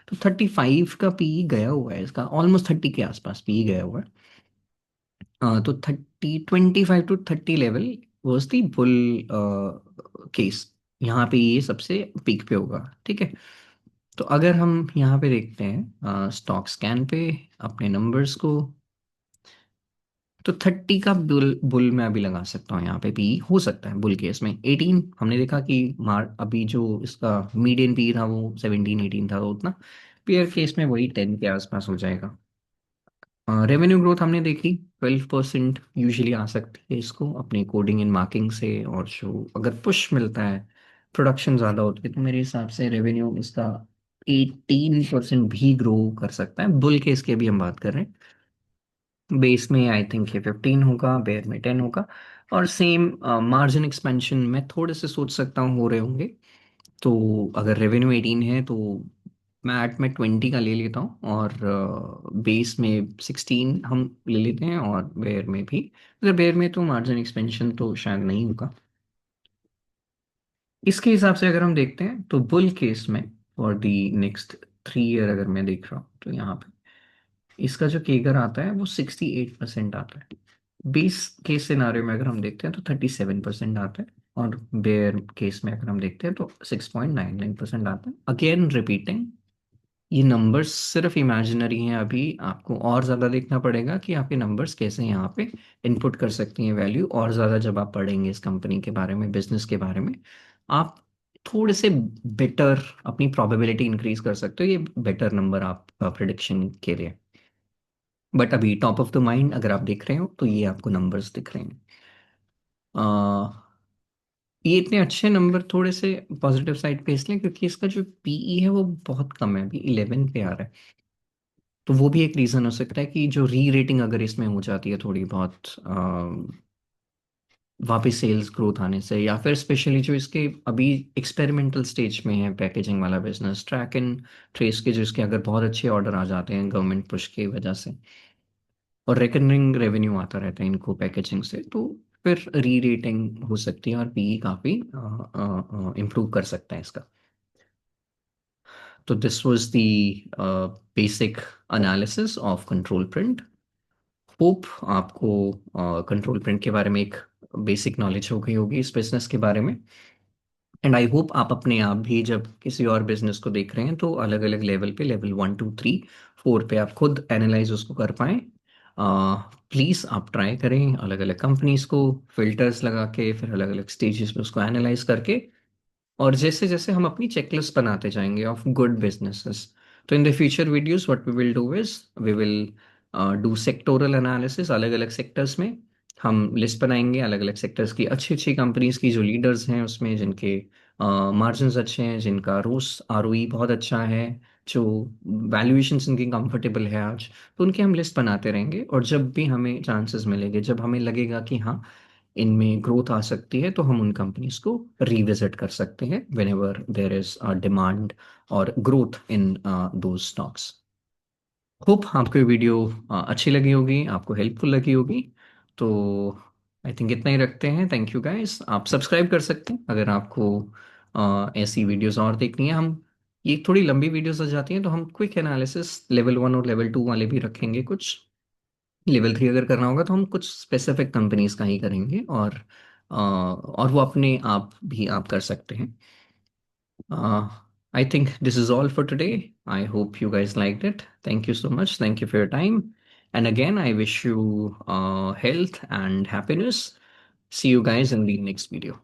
तो 35 का पी गया हुआ है इसका, ऑलमोस्ट 30 के आसपास पी गया हुआ है। तो 25 to 30 level was the bull case. यहाँ पे ये सबसे पीक पे होगा, ठीक है। तो अगर हम यहाँ पे देखते हैं स्टॉक स्कैन पे अपने नंबर्स को, तो 30 का बुल बुल में अभी लगा सकता हूँ यहाँ पे पी हो सकता है। बुल केस में 18 हमने देखा कि मार अभी जो इसका मीडियन पी था वो 17 18 था, तो उतना पेयर केस में वही 10 के आसपास हो जाएगा। रेवेन्यू ग्रोथ हमने देखी 12% यूजुअली आ सकती है इसको अपने कोडिंग एंड मार्किंग से, और जो अगर पुश मिलता है, प्रोडक्शन ज़्यादा होती है, तो मेरे हिसाब से रेवेन्यू इसका 18% भी ग्रो कर सकता है। बुल केस की अभी हम बात कर रहे हैं। बेस में आई थिंक ये 15 होगा, बेयर में 10 होगा। और सेम मार्जिन एक्सपेंशन में थोड़े से सोच सकता हूँ हो रहे होंगे। तो अगर रेवेन्यू 18 है तो मैट में 20 का ले लेता हूँ, और बेस में 16 हम ले लेते हैं, और बेयर में भी, अगर बेयर में तो मार्जिन एक्सपेंशन तो शायद नहीं होगा। इसके हिसाब से अगर हम देखते हैं तो बुल केस में फॉर दी नेक्स्ट 3 ईयर अगर मैं देख रहा हूँ तो यहाँ पे इसका जो केगर आता है वो 68% आता है। बेस केस सिनारियो में अगर हम देखते हैं तो 37% आता है, और बेयर केस में अगर हम देखते हैं तो 6.99% आता है। अगेन रिपीटिंग, ये नंबर्स सिर्फ इमेजिनरी हैं, अभी आपको और ज़्यादा देखना पड़ेगा कि आपके नंबर्स कैसे यहाँ पे इनपुट कर सकती हैं वैल्यू। और ज़्यादा जब आप पढ़ेंगे इस कंपनी के बारे में, बिजनेस के बारे में, आप थोड़े से बेटर अपनी प्रोबेबिलिटी इंक्रीज कर सकते हो, ये बेटर नंबर आप प्रिडिक्शन के लिए। बट अभी टॉप ऑफ द माइंड अगर आप देख रहे हो तो ये आपको नंबर्स दिख रहे हैं। ये इतने अच्छे नंबर थोड़े से पॉजिटिव साइड पे इसलिए क्योंकि इसका जो PE है वो बहुत कम है, अभी 11 पे आ रहा है। तो वो भी एक रीज़न हो सकता है कि जो री रेटिंग अगर इसमें हो जाती है थोड़ी बहुत, वापस सेल्स ग्रोथ आने से, या फिर स्पेशली जो इसके अभी एक्सपेरिमेंटल स्टेज में है पैकेजिंग वाला बिजनेस, ट्रैक एंड ट्रेस के, जो इसके अगर बहुत अच्छे ऑर्डर आ जाते हैं गवर्नमेंट पुश की वजह से, और रिकरिंग रेवेन्यू आता रहता है इनको पैकेजिंग से, तो फिर री रेटिंग हो सकती है और PE काफ़ी इम्प्रूव कर सकता है इसका। तो this was the basic analysis of control print. Hope आपको कंट्रोल प्रिंट के बारे में एक बेसिक नॉलेज हो गई होगी इस बिजनेस के बारे में। एंड आई होप आप अपने आप भी जब किसी और बिजनेस को देख रहे हैं तो अलग अलग लेवल पे, लेवल 1 2 3 4 पे आप खुद एनालाइज उसको कर पाएं। प्लीज़ आप ट्राई करें अलग अलग कंपनीज को फिल्टर्स लगा के, फिर अलग अलग स्टेजेस पे उसको एनालाइज करके, और जैसे जैसे हम अपनी चेकलिस्ट बनाते जाएंगे ऑफ गुड बिजनेसेस, तो in the future videos what we will do is we will do sectoral analysis. अलग अलग सेक्टर्स में हम लिस्ट बनाएंगे, अलग अलग सेक्टर्स की अच्छी अच्छी कंपनीज की जो लीडर्स हैं उसमें, जिनके मार्जिन्स अच्छे हैं, जिनका रोस ROE बहुत अच्छा है, जो वैल्यूएशन इनकी कंफर्टेबल है आज, तो उनकी हम लिस्ट बनाते रहेंगे। और जब भी हमें चांसेस मिलेंगे, जब हमें लगेगा कि हाँ इनमें ग्रोथ आ सकती है, तो हम उन कंपनीज को रिविजिट कर सकते हैं whenever there is demand और growth in those stocks. Hope आपको ये वीडियो अच्छी लगी होगी, आपको हेल्पफुल लगी होगी। तो आई थिंक इतना ही रखते हैं। Thank you guys. आप सब्सक्राइब कर सकते हैं अगर आपको ऐसी वीडियोस और देखनी है। हम ये थोड़ी लंबी वीडियोस हो जाती हैं, तो हम क्विक एनालिसिस लेवल 1 और लेवल 2 वाले भी रखेंगे कुछ। लेवल 3 अगर करना होगा तो हम कुछ स्पेसिफिक कंपनीज का ही करेंगे, और वो अपने आप भी आप कर सकते हैं। I think this is all for today. I hope you guys liked it. Thank you so much. Thank you for your time. And again, I wish you health and happiness. See you guys in the next video.